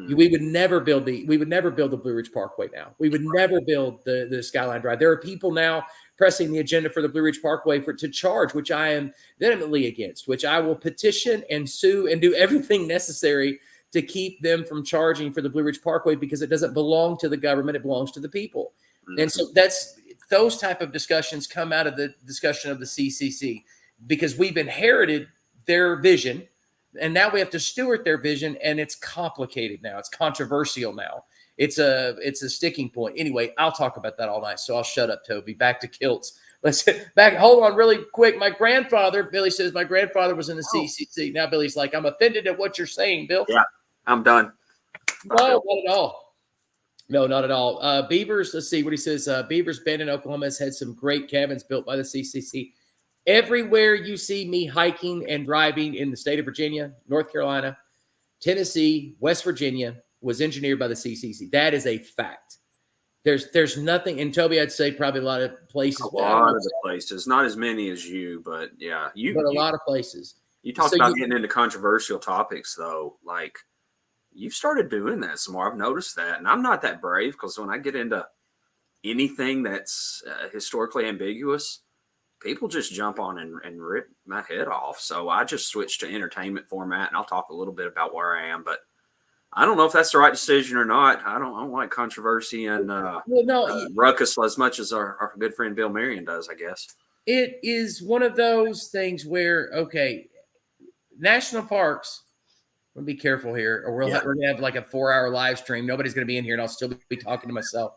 We would never build the Blue Ridge Parkway now. We would never build the Skyline Drive. There are people now pressing the agenda for the Blue Ridge Parkway to charge, which I am vehemently against, which I will petition and sue and do everything necessary to keep them from charging for the Blue Ridge Parkway because it doesn't belong to the government. It belongs to the people. And so those type of discussions come out of the discussion of the CCC, because we've inherited their vision, and now we have to steward their vision, and it's complicated now. It's controversial now. It's a sticking point. Anyway, I'll talk about that all night, so I'll shut up, Toby. Back to kilts. Let's back. Hold on really quick. My grandfather, Billy says, my grandfather was in the CCC. Now Billy's like, I'm offended at what you're saying, Bill. Yeah, I'm done. No, not at all. No, not at all. Beavers, let's see what he says. Beavers Bend in Oklahoma has had some great cabins built by the CCC. Everywhere you see me hiking and driving in the state of Virginia, North Carolina, Tennessee, West Virginia was engineered by the CCC. That is a fact. There's nothing, and Toby, I'd say probably a lot of places. A lot of the places, not as many as you, but yeah, but a lot of places. You talked about getting into controversial topics, though. Like, you've started doing that some more. I've noticed that, and I'm not that brave, because when I get into anything that's historically ambiguous, people just jump on and rip my head off. So I just switched to entertainment format, and I'll talk a little bit about where I am, but I don't know if that's the right decision or not. I don't like controversy and ruckus as much as our good friend Bill Marion does, I guess. It is one of those things where, okay, national parks, I'm going to be careful here, or we're going to have like a 4-hour live stream. Nobody's going to be in here, and I'll still be talking to myself.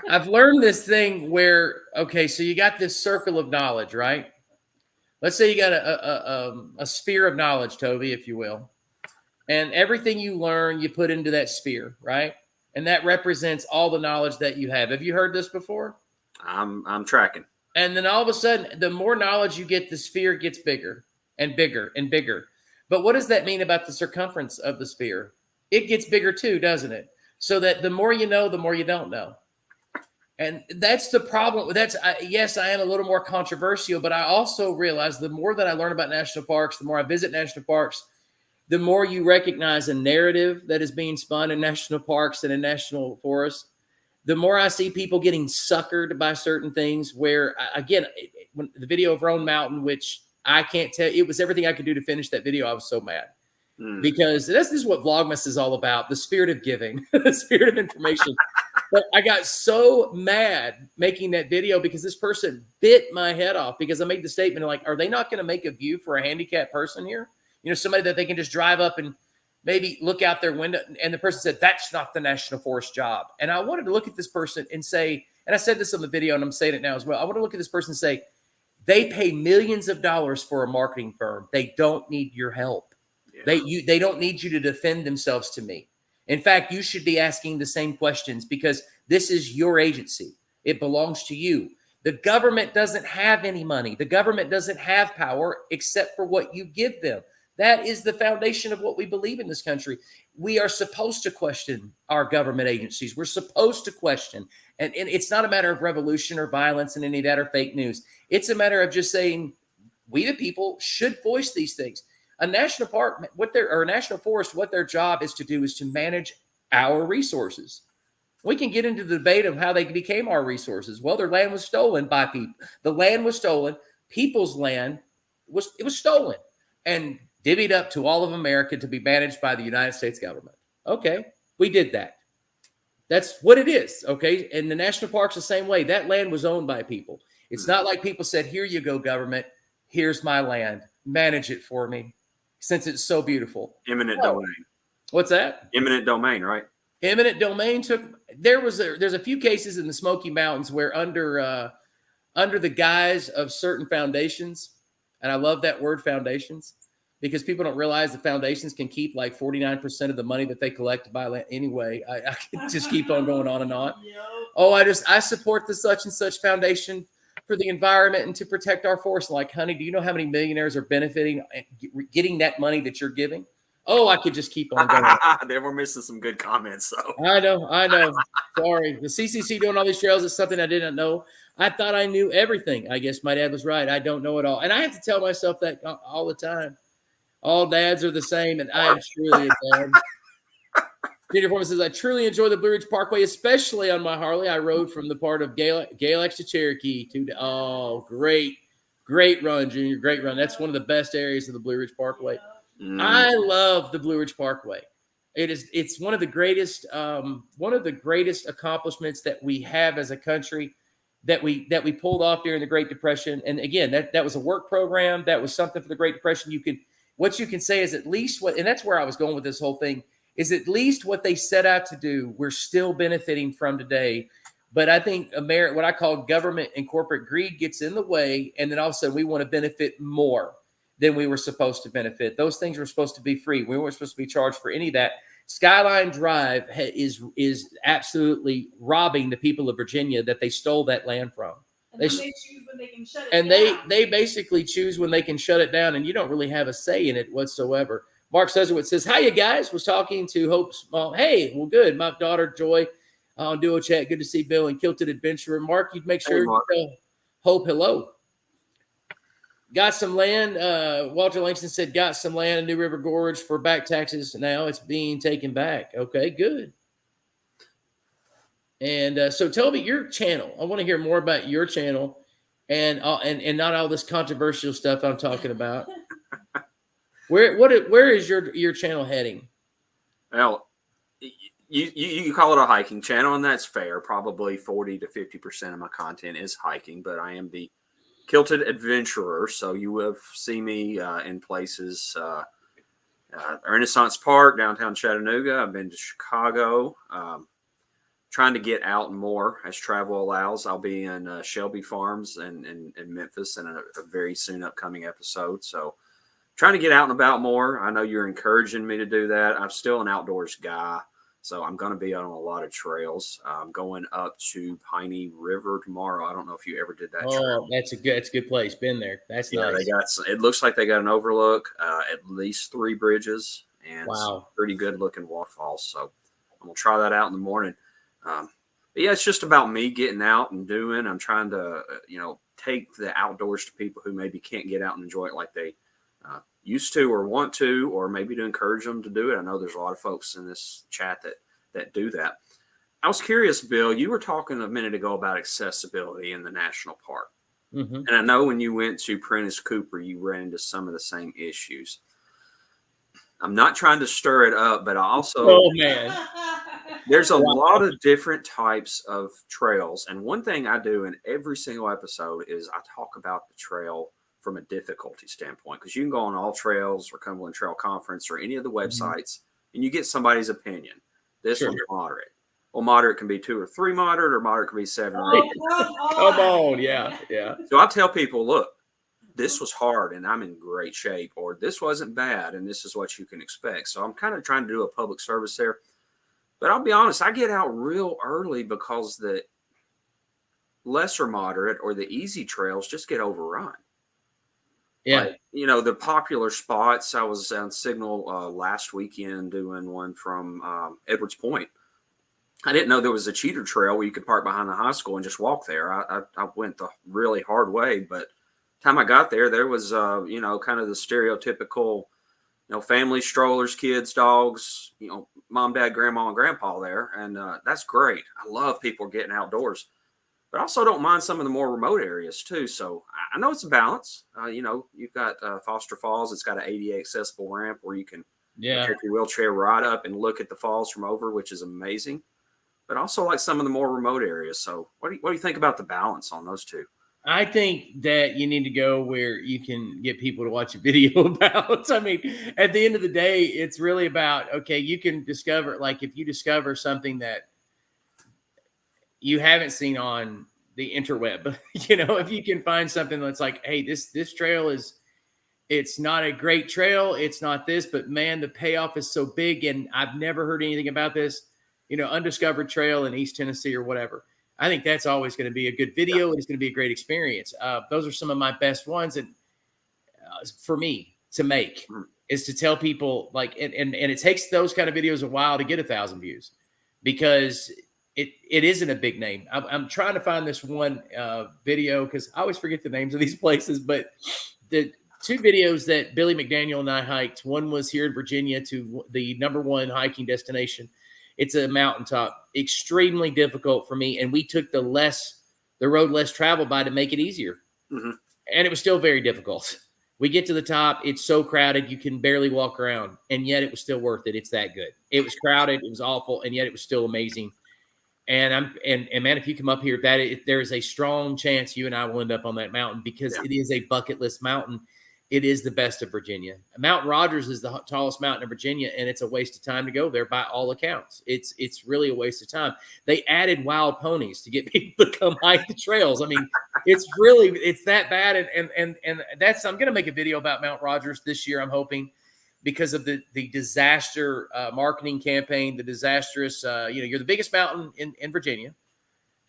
I've learned this thing where, okay, so you got this circle of knowledge, right? Let's say you got a sphere of knowledge, Toby, if you will. And everything you learn, you put into that sphere, right? And that represents all the knowledge that you have. Have you heard this before? I'm tracking. And then all of a sudden, the more knowledge you get, the sphere gets bigger and bigger and bigger. But what does that mean about the circumference of the sphere? It gets bigger too, doesn't it? So that the more you know, the more you don't know. And that's the problem. Yes, I am a little more controversial, but I also realize the more that I learn about national parks, the more I visit national parks, the more you recognize a narrative that is being spun in national parks and in national forests, the more I see people getting suckered by certain things where, again, when the video of Roan Mountain, which I can't tell, it was everything I could do to finish that video. I was so mad because this is what Vlogmas is all about, the spirit of giving, the spirit of information. But I got so mad making that video because this person bit my head off because I made the statement like, are they not going to make a view for a handicapped person here? You know, somebody that they can just drive up and maybe look out their window. And the person said, that's not the National Forest job. And I wanted to look at this person and say, and I said this on the video and I'm saying it now as well. I want to look at this person and say, they pay millions of dollars for a marketing firm. They don't need your help. Yeah. They don't need you to defend themselves to me. In fact, you should be asking the same questions because this is your agency. It belongs to you. The government doesn't have any money. The government doesn't have power except for what you give them. That is the foundation of what we believe in this country. We are supposed to question our government agencies. We're supposed to question. And it's not a matter of revolution or violence and any of that or fake news. It's a matter of just saying we, the people, should voice these things. A national park, or a national forest, what their job is to do is to manage our resources. We can get into the debate of how they became our resources. Well, their land was stolen by people. The land was stolen. People's land was stolen and divvied up to all of America to be managed by the United States government. Okay, we did that. That's what it is, okay? And the national park's the same way. That land was owned by people. It's not like people said, here you go, government. Here's my land. Manage it for me since it's so beautiful. Eminent domain. What's that? Eminent domain, right? Eminent domain there's a few cases in the Smoky Mountains where under the guise of certain foundations, and I love that word foundations, because people don't realize the foundations can keep like 49% of the money that they collect by land. Anyway, I can just keep on going on and on. Oh, I support the such and such foundation for the environment and to protect our forest. Like, honey, do you know how many millionaires are benefiting getting that money that you're giving? Oh, I could just keep on going. They were missing some good comments, though. I know. Sorry. The CCC doing all these trails is something I didn't know. I thought I knew everything. I guess my dad was right. I don't know it all. And I have to tell myself that all the time. All dads are the same, and I am truly a dad. Peter Foreman says, I truly enjoy the Blue Ridge Parkway, especially on my Harley. I rode from the part of Galax to Cherokee. Great run, Junior. Great run. That's one of the best areas of the Blue Ridge Parkway. I love the Blue Ridge Parkway. It's one of the greatest accomplishments that we have as a country, that we pulled off during the Great Depression. And again, that was a work program. That was something for the Great Depression. What you can say is at least and that's where I was going with this whole thing, is at least what they set out to do, we're still benefiting from today. But I think what I call government and corporate greed gets in the way, and then all of a sudden we want to benefit more than we were supposed to benefit. Those things were supposed to be free. We weren't supposed to be charged for any of that. Skyline Drive is absolutely robbing the people of Virginia that they stole that land from. And they choose when they can shut it and down. they basically choose when they can shut it down, and you don't really have a say in it whatsoever. Mark Suzerwitz says, "Hi, you guys. Was talking to Hope Small. Hey, well, good. My daughter Joy on Duo Chat. Good to see Bill and Kilted Adventurer. Mark, you'd make sure you tell Hope hello. Got some land. Walter Langston said, got some land in New River Gorge for back taxes. Now it's being taken back. Okay, good. And so, Toby, your channel. I want to hear more about your channel, and not all this controversial stuff I'm talking about. Where is your channel heading? Well, you call it a hiking channel, and that's fair. Probably 40 to 50% of my content is hiking, but I am the Kilted Adventurer, so you will see me in places. Renaissance Park, downtown Chattanooga. I've been to Chicago. Trying to get out more as travel allows. I'll be in Shelby Farms and Memphis in a very soon upcoming episode. So trying to get out and about more. I know you're encouraging me to do that. I'm still an outdoors guy, so I'm going to be on a lot of trails. I'm going up to Piney River tomorrow. I don't know if you ever did that trail. That's a good place. Been there. That's nice. It looks like they got an overlook, at least 3 bridges, and wow, pretty good looking waterfalls. So I'm going to try that out in the morning. But yeah, it's just about me getting out and doing. I'm trying to, take the outdoors to people who maybe can't get out and enjoy it like they used to or want to, or maybe to encourage them to do it. I know there's a lot of folks in this chat that do that. I was curious, Bill, you were talking a minute ago about accessibility in the national park. Mm-hmm. And I know when you went to Prentice Cooper, you ran into some of the same issues. I'm not trying to stir it up, but I also... Oh, man. There's a lot of different types of trails. And one thing I do in every single episode is I talk about the trail from a difficulty standpoint, because you can go on All Trails or Cumberland Trail Conference or any of the websites, and you get somebody's opinion. This one's moderate. Well, moderate can be 2 or 3 moderate, or moderate can be 7 or 8. Come on. Yeah. So I tell people, look, this was hard and I'm in great shape, or this wasn't bad and this is what you can expect. So I'm kind of trying to do a public service there. But I'll be honest, I get out real early because the lesser moderate or the easy trails just get overrun. Yeah. Like, the popular spots. I was on Signal last weekend doing one from Edwards Point. I didn't know there was a cheater trail where you could park behind the high school and just walk there. I went the really hard way, but time I got there, there was, kind of the stereotypical, family, strollers, kids, dogs, mom, dad, grandma, and grandpa there. And that's great. I love people getting outdoors, but I also don't mind some of the more remote areas too. So I know it's a balance. You've got Foster Falls. It's got an ADA accessible ramp where you can take your wheelchair right up and look at the falls from over, which is amazing. But also like some of the more remote areas. So what do you think about the balance on those two? I think that you need to go where you can get people to watch a video about. I mean, at the end of the day, it's really about, okay, you can discover, like if you discover something that you haven't seen on the interweb, if you can find something that's like, hey, this trail it's not a great trail. It's not this, but man, the payoff is so big. And I've never heard anything about this, undiscovered trail in East Tennessee or whatever. I think that's always going to be a good video. And it's going to be a great experience. Those are some of my best ones. And for me to make is to tell people and it takes those kind of videos a while to get 1,000 views because it isn't a big name. I'm trying to find this one video because I always forget the names of these places, but the 2 videos that Billy McDaniel and I hiked, one was here in Virginia to the #1 hiking destination. It's a mountaintop, extremely difficult for me. And we took the road less traveled by to make it easier. Mm-hmm. And it was still very difficult. We get to the top. It's so crowded. You can barely walk around. And yet it was still worth it. It's that good. It was crowded. It was awful. And yet it was still amazing. And man, if you come up here, there is a strong chance you and I will end up on that mountain because it is a bucket list mountain. It is the best of Virginia. Mount Rogers is the tallest mountain in Virginia, and it's a waste of time to go there by all accounts. It's really a waste of time. They added wild ponies to get people to come hike the trails. I mean, it's that bad. And that's, I'm going to make a video about Mount Rogers this year, I'm hoping, because of the disaster marketing campaign, the disastrous, you're the biggest mountain in Virginia,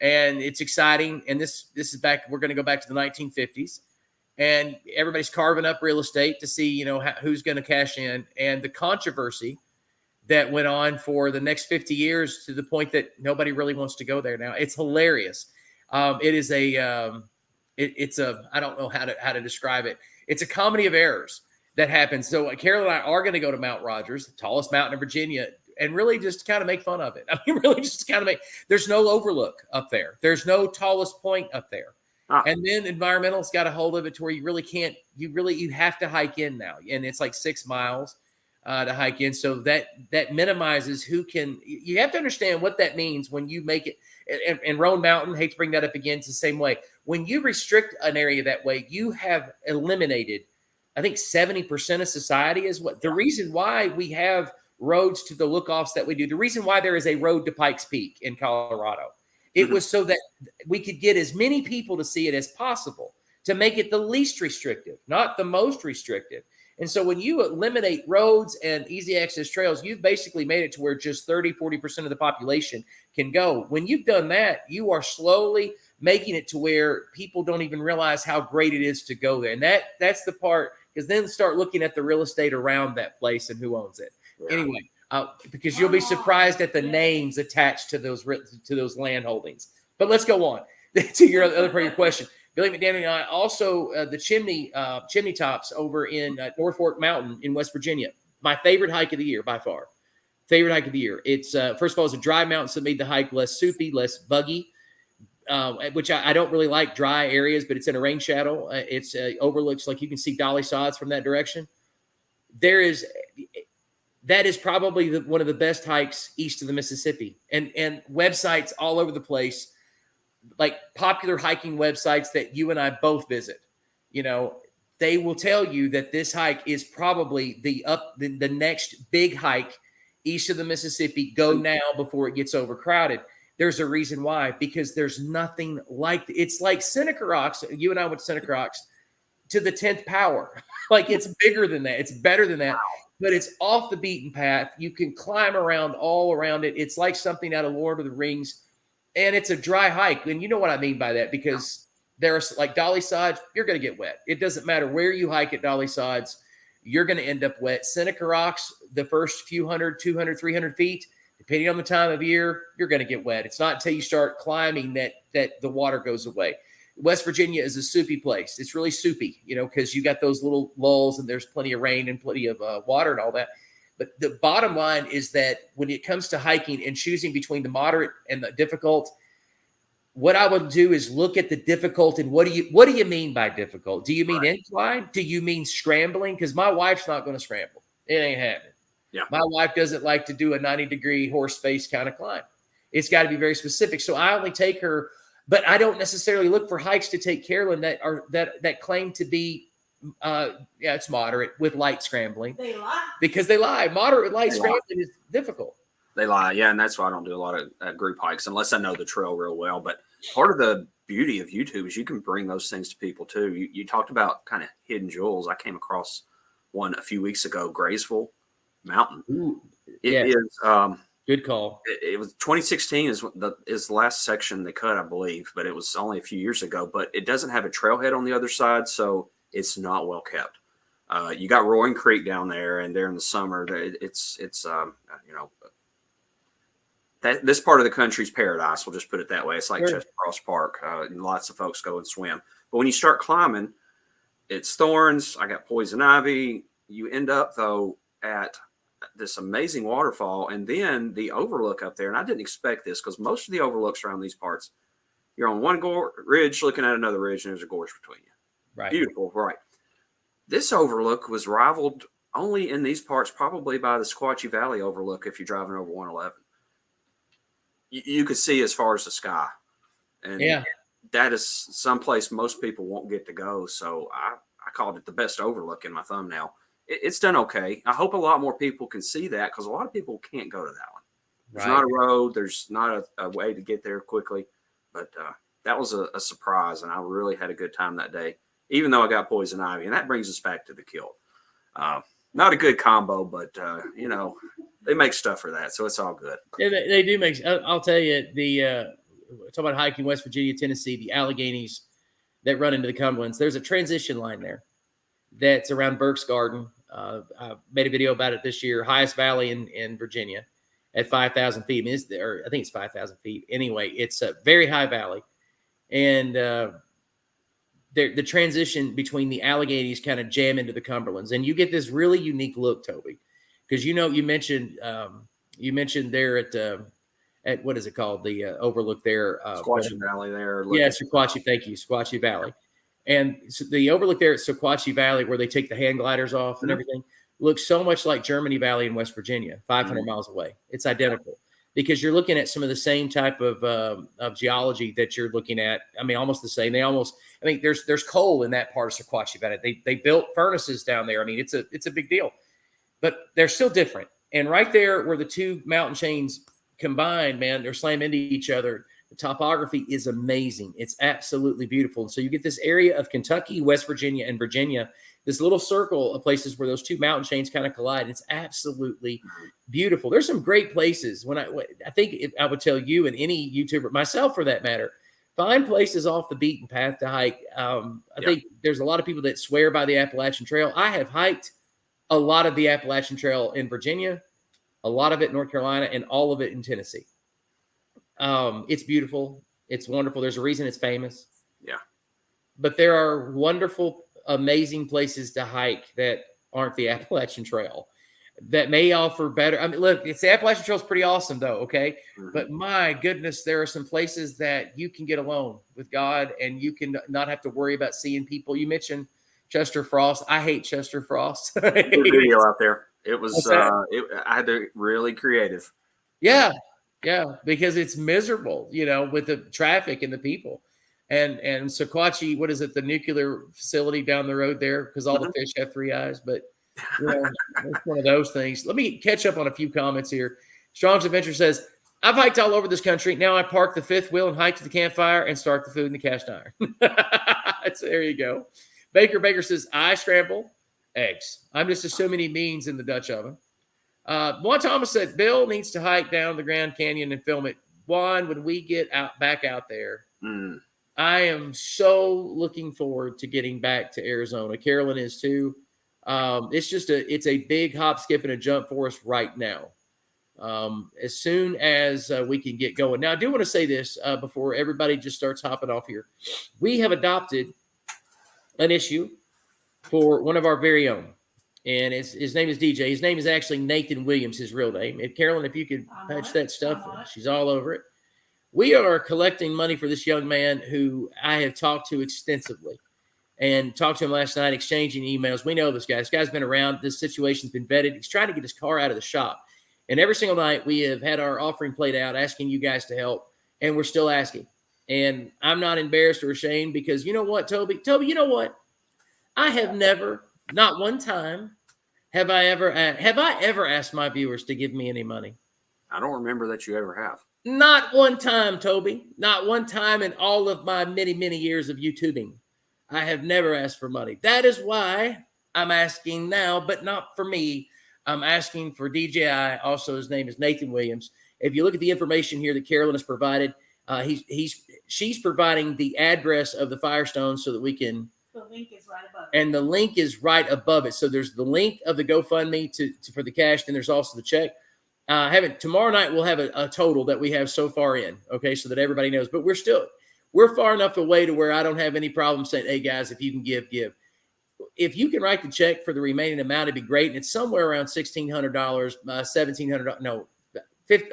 and it's exciting. And this is back, we're going to go back to the 1950s, and everybody's carving up real estate to see, who's going to cash in. And the controversy that went on for the next 50 years to the point that nobody really wants to go there now. It's hilarious. It is it's I don't know how to describe it. It's a comedy of errors that happens. So Carol and I are going to go to Mount Rogers, the tallest mountain in Virginia, and really just kind of make fun of it. I mean, really just kind of there's no overlook up there. There's no tallest point up there. And then environmentalists got a hold of it to where you really can't, you have to hike in now. And it's like 6 miles to hike in. So that minimizes who can, you have to understand what that means when you make it. And Roan Mountain, hate to bring that up again, it's the same way. When you restrict an area that way, you have eliminated, I think 70% of society is what the reason why we have roads to the lookoffs that we do. The reason why there is a road to Pikes Peak in Colorado, it was so that we could get as many people to see it as possible, to make it the least restrictive, not the most restrictive. And so when you eliminate roads and easy access trails, you've basically made it to where just 30-40% of the population can go. When you've done that, you are slowly making it to where people don't even realize how great it is to go there. And that's the part, because then start looking at the real estate around that place and who owns it. Yeah. Anyway, because you'll be surprised at the names attached to those land holdings. But let's go on to your other part of your question. Billy McDaniel and I also the chimney tops over in North Fork Mountain in West Virginia. My favorite hike of the year by far. Favorite hike of the year. It's first of all, it's a dry mountain, so it made the hike less soupy, less buggy. Which I don't really like dry areas, but it's in a rain shadow. It's overlooks, like you can see Dolly Sods from that direction. That is probably one of the best hikes east of the Mississippi, and websites all over the place, like popular hiking websites that you and I both visit. They will tell you that this hike is probably the next big hike east of the Mississippi. Go now before it gets overcrowded. There's a reason why, because there's nothing like it's like Seneca Rocks. You and I went to Seneca Rocks to the 10th power. Like it's bigger than that. It's better than that, but it's off the beaten path. You can climb around all around it. It's like something out of Lord of the Rings, and it's a dry hike. And you know what I mean by that, because there's like Dolly Sods, you're going to get wet. It doesn't matter where you hike at Dolly Sods, you're going to end up wet. Seneca Rocks, the first few 100, 200, 300 feet, depending on the time of year, you're going to get wet. It's not until you start climbing that the water goes away. West Virginia is a soupy place. It's really soupy, because you got those little lulls and there's plenty of rain and plenty of water and all that. But the bottom line is that when it comes to hiking and choosing between the moderate and the difficult, what I would do is look at the difficult. And what do you mean by difficult? Do you mean incline? Do you mean scrambling? Because my wife's not going to scramble. It ain't happening. Yeah. My wife doesn't like to do a 90-degree horse face kind of climb. It's got to be very specific. So I only take her, but I don't necessarily look for hikes to take Carolyn that claim to be, it's moderate with light scrambling. They lie. Because they lie. Moderate with light scrambling is difficult. They lie, yeah, and that's why I don't do a lot of group hikes unless I know the trail real well. But part of the beauty of YouTube is you can bring those things to people too. You talked about kind of hidden jewels. I came across one a few weeks ago, Graysville Mountain. Ooh, it is good call. It was 2016 is the last section they cut, I believe, but it was only a few years ago. But it doesn't have a trailhead on the other side, so it's not well kept. You got Roaring Creek down there, and there in the summer, it's this part of the country's paradise. We'll just put it that way. It's like Chester Cross Park. And lots of folks go and swim. But when you start climbing, it's thorns. I got poison ivy. You end up, though, at this amazing waterfall, and then the overlook up there. And I didn't expect this because most of the overlooks around these parts, you're on one ridge looking at another ridge, and there's a gorge between you. Right. Beautiful, right. This overlook was rivaled only in these parts probably by the Sequatchie Valley overlook if you're driving over 111. you could see as far as the sky. And Yeah. that is someplace most people won't get to go. So I called it the best overlook in my thumbnail. It's done okay. I hope a lot more people can see that, because a lot of people can't go to that one. There's not a road. There's not a way to get there quickly. But that was a surprise, and I really had a good time that day, even though I got poison ivy. And that brings us back to the Kilt. Not a good combo, but, you know, they make stuff for that, so it's all good. Yeah, they do make – I'll tell you, talk about hiking West Virginia, Tennessee, the Alleghenies that run into the Cumberlands. There's a transition line there that's around Burke's Garden. I made a video about it this year. Highest valley in Virginia at 5,000 feet. I mean, I think it's 5,000 feet. Anyway, it's a very high valley. And the transition between the Alleghenies kind of jam into the Cumberlands. And you get this really unique look, Toby, because, you know, you mentioned there at what is it called? The overlook there. Sequatchie Valley there. Yeah, Sequatchie. Thank you. Sequatchie Valley. And so the overlook there at Sequatchie Valley, where they take the hand gliders off and everything, looks so much like Germany Valley in West Virginia, 500 miles away. It's identical, because you're looking at some of the same type of geology that you're looking at. I mean, almost the same. I mean, there's coal in that part of Sequatchie Valley. They built furnaces down there. I mean, it's a big deal, but they're still different. And right there where the two mountain chains combine, man, they're slamming into each other. The topography is amazing. It's absolutely beautiful. And so you get this area of Kentucky, West Virginia, and Virginia, this little circle of places where those two mountain chains kind of collide. It's absolutely beautiful. There's some great places. I think I would tell you and any YouTuber, myself for that matter, find places off the beaten path to hike. I think there's a lot of people that swear by the Appalachian Trail. I have hiked a lot of the Appalachian Trail in Virginia, a lot of it in North Carolina, and all of it in Tennessee. It's beautiful. It's wonderful. There's a reason it's famous. Yeah. But there are wonderful, amazing places to hike that aren't the Appalachian Trail that may offer better. I mean, look, the Appalachian Trail is pretty awesome though. Okay. Mm-hmm. But my goodness, there are some places that you can get alone with God, and you can not have to worry about seeing people. You mentioned Chester Frost. I hate Chester Frost. Good video out there. It was, I had to really creative. Yeah. Yeah, because it's miserable, you know, with the traffic and the people. And Sequatchie, what is it, the nuclear facility down the road there, because all the fish have three eyes. But, you know, it's one of those things. Let me catch up on a few comments here. Strong's Adventure says, I've hiked all over this country. Now I park the fifth wheel and hike to the campfire and start the food in the cast iron. So there you go. Baker says, I scramble eggs. I'm just assuming he means in the Dutch oven. Juan Thomas said, Bill needs to hike down the Grand Canyon and film it. Juan, when we get back out there, I am so looking forward to getting back to Arizona. Carolyn is too. It's a big hop, skip, and a jump for us right now. As soon as we can get going. Now, I do want to say this before everybody just starts hopping off here. We have adopted an issue for one of our very own. And his name is DJ. His name is actually Nathan Williams, his real name. And Carolyn, if you could patch that stuff, she's all over it. We are collecting money for this young man who I have talked to extensively and talked to him last night, exchanging emails. We know this guy. This guy's been around. This situation's been vetted. He's trying to get his car out of the shop. And every single night we have had our offering played out, asking you guys to help. And we're still asking. And I'm not embarrassed or ashamed, because you know what, Toby? Toby, you know what? I have never, not one time, have I ever asked my viewers to give me any money? I don't remember that you ever have. Not one time, Toby. Not one time in all of my many, many years of YouTubing. I have never asked for money. That is why I'm asking now, but not for me. I'm asking for DJI. Also, his name is Nathan Williams. If you look at the information here that Carolyn has provided, she's providing the address of the Firestone so that we can. The link is right above it. And the link is right above it. So there's the link of the GoFundMe for the cash. Then there's also the check. Tomorrow night we'll have a total that we have so far in. Okay, so that everybody knows. But we're far enough away to where I don't have any problem saying, hey guys, if you can give. If you can write the check for the remaining amount, it'd be great. And it's somewhere around $1,600, $1,700. No,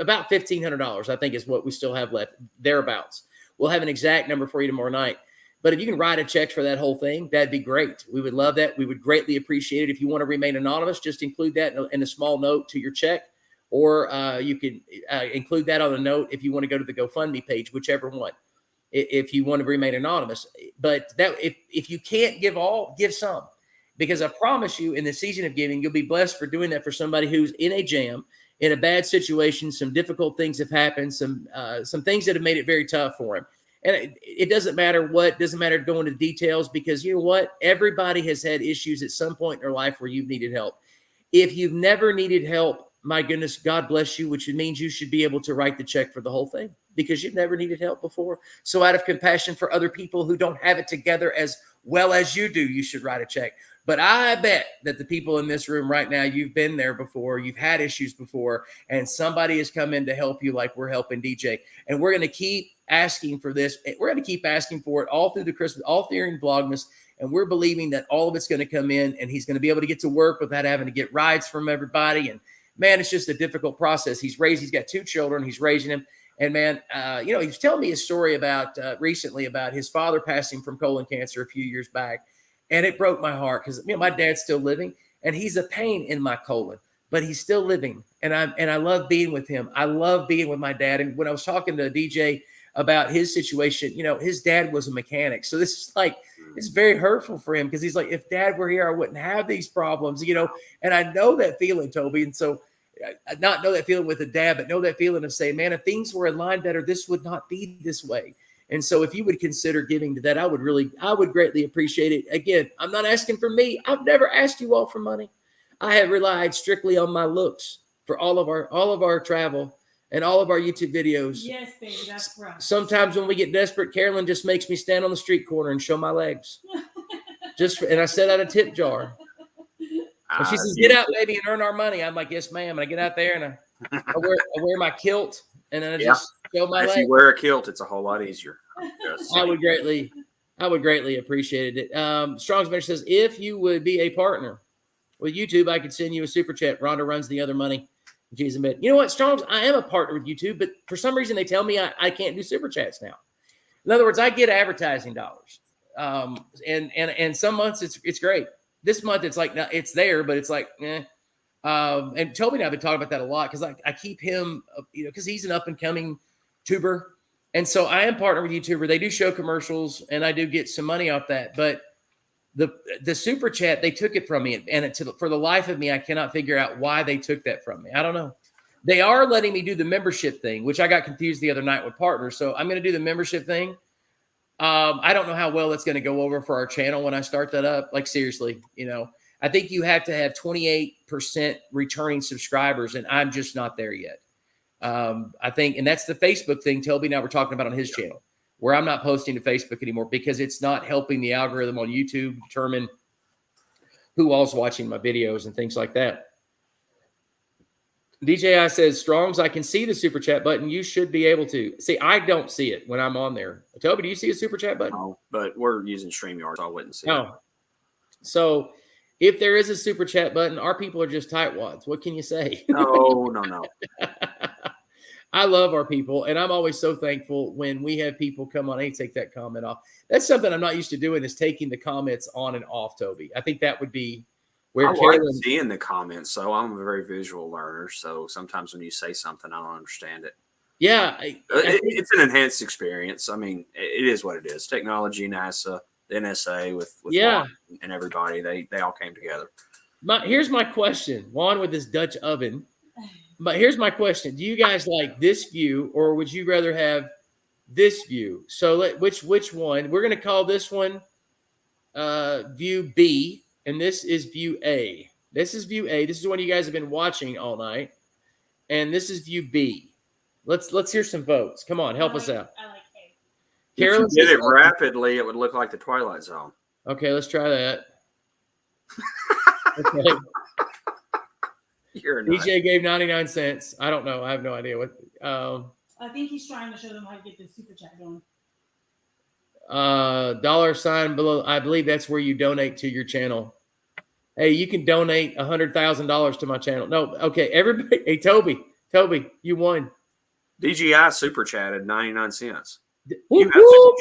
about $1,500. I think is what we still have left, thereabouts. We'll have an exact number for you tomorrow night. But if you can write a check for that whole thing, that'd be great. We would love that. We would greatly appreciate it. If you want to remain anonymous, just include that in a small note to your check. or you can include that on a note if you want to go to the GoFundMe page, whichever one, if you want to remain anonymous. But that if you can't give all, give some, because I promise you, in the season of giving, you'll be blessed for doing that for somebody who's in a jam, in a bad situation. Some difficult things have happened, some things that have made it very tough for him. And it doesn't matter what, doesn't matter going into details, because you know what? Everybody has had issues at some point in their life where you've needed help. If you've never needed help, my goodness, God bless you, which means you should be able to write the check for the whole thing, because you've never needed help before. So out of compassion for other people who don't have it together as well as you do, you should write a check. But I bet that the people in this room right now, you've been there before, you've had issues before, and somebody has come in to help you like we're helping DJ. And we're going to keep asking for this. We're going to keep asking for it all through the Christmas, all during Vlogmas. And we're believing that all of it's going to come in, and he's going to be able to get to work without having to get rides from everybody. And man, it's just a difficult process. He's got 2 children. He's raising them. And man, he was telling me a story about recently about his father passing from colon cancer a few years back. And it broke my heart because my dad's still living, and he's a pain in my colon, but he's still living. And I love being with him. I love being with my dad. And when I was talking to DJ about his situation, his dad was a mechanic. So this is like, it's very hurtful for him, because he's like, if dad were here, I wouldn't have these problems, and I know that feeling, Toby. And so I not know that feeling with a dad, but know that feeling of saying, man, if things were in line better, this would not be this way. And so if you would consider giving to that, I would greatly appreciate it. Again, I'm not asking for me. I've never asked you all for money. I have relied strictly on my looks for all of our travel and all of our YouTube videos. Yes, baby, that's right. Sometimes when we get desperate, Carolyn just makes me stand on the street corner and show my legs. And I set out a tip jar. And she says, "Get out, baby, and earn our money." I'm like, "Yes, ma'am." And I get out there and I wear my kilt, and then I just show my legs. If you wear a kilt, it's a whole lot easier. I would greatly appreciate it. Strong's Bench says, if you would be a partner with YouTube, I could send you a super chat. Rhonda runs the other money. Jeez, admit. You know what, Strong's? I am a partner with YouTube, but for some reason they tell me I can't do super chats now. In other words, I get advertising dollars, and some months it's great. This month it's like, no, it's there, but it's like, eh. And Toby and I have been talking about that a lot, because I keep him, because he's an up and coming tuber. And so I am partnered with YouTuber. They do show commercials, and I do get some money off that. But the super chat, they took it from me, and for the life of me, I cannot figure out why they took that from me. I don't know. They are letting me do the membership thing, which I got confused the other night with partners. So I'm going to do the membership thing. I don't know how well it's going to go over for our channel when I start that up. Like, seriously, I think you have to have 28% returning subscribers, and I'm just not there yet. I think, and that's the Facebook thing Toby and I were talking about on his channel, where I'm not posting to Facebook anymore, because it's not helping the algorithm on YouTube determine who all's watching my videos and things like that. DJI says, Strongs, I can see the super chat button. You should be able to. See, I don't see it when I'm on there. Toby, do you see a super chat button? No, but we're using StreamYard, so I wouldn't see it. So if there is a super chat button, our people are just tightwads. What can you say? No. I love our people, and I'm always so thankful when we have people come on. I need to take that comment off. That's something I'm not used to doing, is taking the comments on and off, Toby. I think that would be where I like seeing the comments. So I'm a very visual learner. So sometimes when you say something, I don't understand it. Yeah. It's an enhanced experience. I mean, it is what it is. Technology, NASA, the NSA with Juan and everybody, they all came together. Here's my question. Juan with his Dutch oven. But here's my question. Do you guys like this view, or would you rather have this view? So which one? We're going to call this one view B, and this is view A. This is view A. This is the one you guys have been watching all night. And this is view B. Let's hear some votes. Come on, help us out. I like A. Carolyn, if you did it rapidly, it would look like the Twilight Zone. Okay, let's try that. Okay. DJ gave 99 cents. I don't know. I have no idea what. I think he's trying to show them how to get the super chat going. $sign below. I believe that's where you donate to your channel. Hey, you can donate $100,000 to my channel. No, okay, everybody. Hey, Toby, you won. DJI super chatted 99 cents. Whoop, whoop.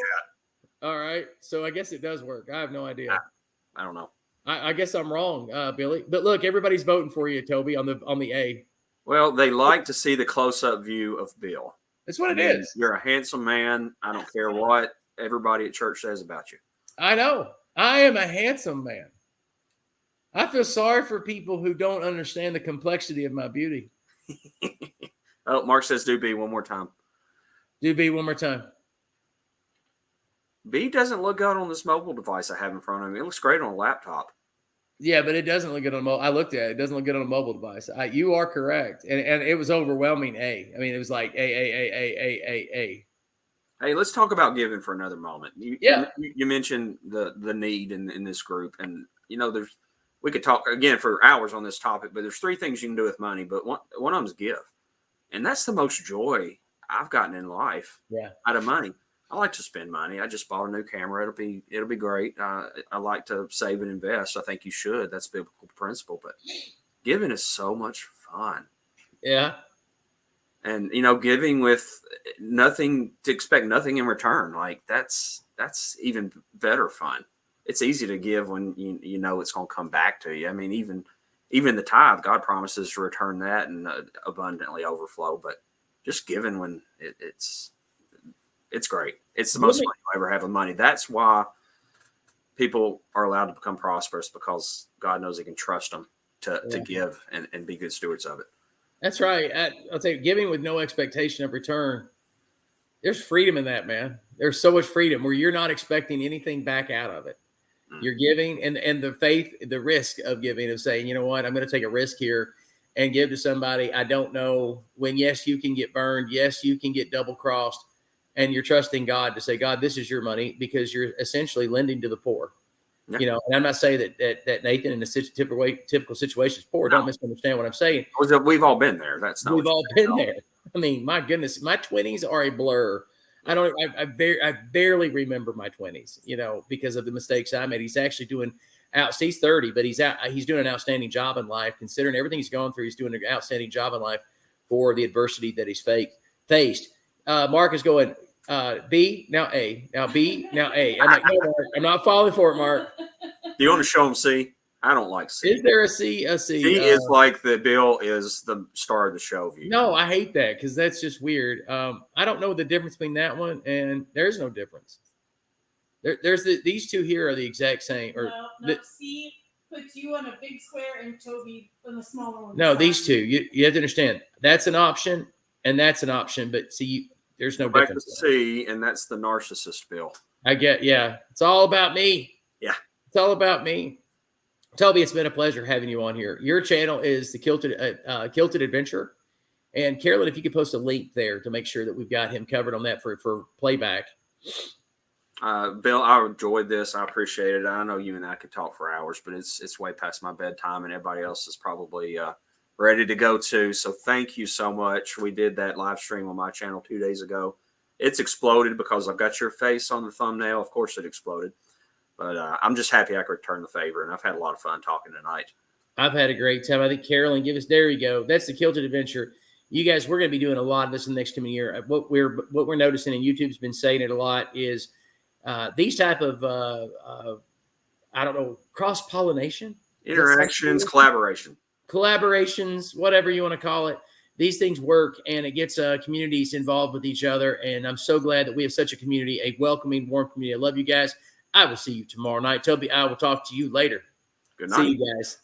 All right, so I guess it does work. I have no idea. I don't know. I guess I'm wrong, Billy. But look, everybody's voting for you, Toby, on the A. Well, they like to see the close-up view of Bill. That's what it is. You're a handsome man. I don't care what everybody at church says about you. I know. I am a handsome man. I feel sorry for people who don't understand the complexity of my beauty. Oh, Mark says do B one more time. Do B one more time. B doesn't look good on this mobile device I have in front of me. It looks great on a laptop. Yeah, but it doesn't look good on mobile. I looked at it. It doesn't look good on a mobile device. You are correct. And it was overwhelming A. I mean, it was like A. Hey, let's talk about giving for another moment. You mentioned the need in this group. And, we could talk, again, for hours on this topic, but there's three things you can do with money. But one of them is give. And that's the most joy I've gotten in life out of money. I like to spend money. I just bought a new camera. It'll be great. I like to save and invest. I think you should. That's biblical principle. But giving is so much fun. Yeah. And giving with nothing to expect nothing in return. Like that's even better fun. It's easy to give when you know it's going to come back to you. I mean, even the tithe, God promises to return that and abundantly overflow. But just giving when it's great. It's the most fun you'll ever have with money. That's why people are allowed to become prosperous, because God knows He can trust them to give and be good stewards of it. That's right. I'll tell you, giving with no expectation of return. There's freedom in that, man. There's so much freedom where you're not expecting anything back out of it. You're giving, and the faith, the risk of giving, of saying, you know what, I'm going to take a risk here and give to somebody I don't know when. Yes, you can get burned. Yes, you can get double crossed. And you're trusting God to say, God, this is your money, because you're essentially lending to the poor. Yeah. And I'm not saying that Nathan in a typical situation is poor. No. Don't misunderstand what I'm saying. We've all been there. We've all been there. I mean, my goodness, my 20s are a blur. I barely remember my 20s, because of the mistakes I made. He's actually doing he's 30, but he's doing an outstanding job in life. Considering everything he's gone through, he's doing an outstanding job in life for the adversity that he's faced. Mark is going B, now A, now B, now A. I'm like, no, Mark, I'm not falling for it, Mark. Do you want to show him C? I don't like C. Is there a C? A C. C is like the Bill is the star of the show view. No, I hate that, because that's just weird. I don't know the difference between that one, and there's no difference. There's these two here are the exact same. No, C puts you on a big square and Toby on the smaller one. No, these two. You have to understand. That's an option, and that's an option. But see, there's no difference. C, and that's the narcissist Bill. I get, it's all about me. Yeah. It's all about me. Toby, it's been a pleasure having you on here. Your channel is the Kilted Adventurer. And Carolyn, if you could post a link there to make sure that we've got him covered on that for playback. Bill, I enjoyed this. I appreciate it. I know you and I could talk for hours, but it's way past my bedtime, and everybody else is probably ready to go too. So thank you so much. We did that live stream on my channel 2 days ago. It's exploded because I've got your face on the thumbnail. Of course it exploded. But I'm just happy I could return the favor, and I've had a lot of fun talking tonight. I've had a great time. I think Carolyn, there you go. That's the Kilted Adventure. You guys, we're going to be doing a lot of this in the next coming year. What we're noticing, and YouTube's been saying it a lot, is these type of cross-pollination, interactions, collaborations, whatever you want to call it. These things work, and it gets communities involved with each other. And I'm so glad that we have such a community, a welcoming, warm community. I love you guys. I will see you tomorrow night. Toby, I will talk to you later. Good night. See you guys.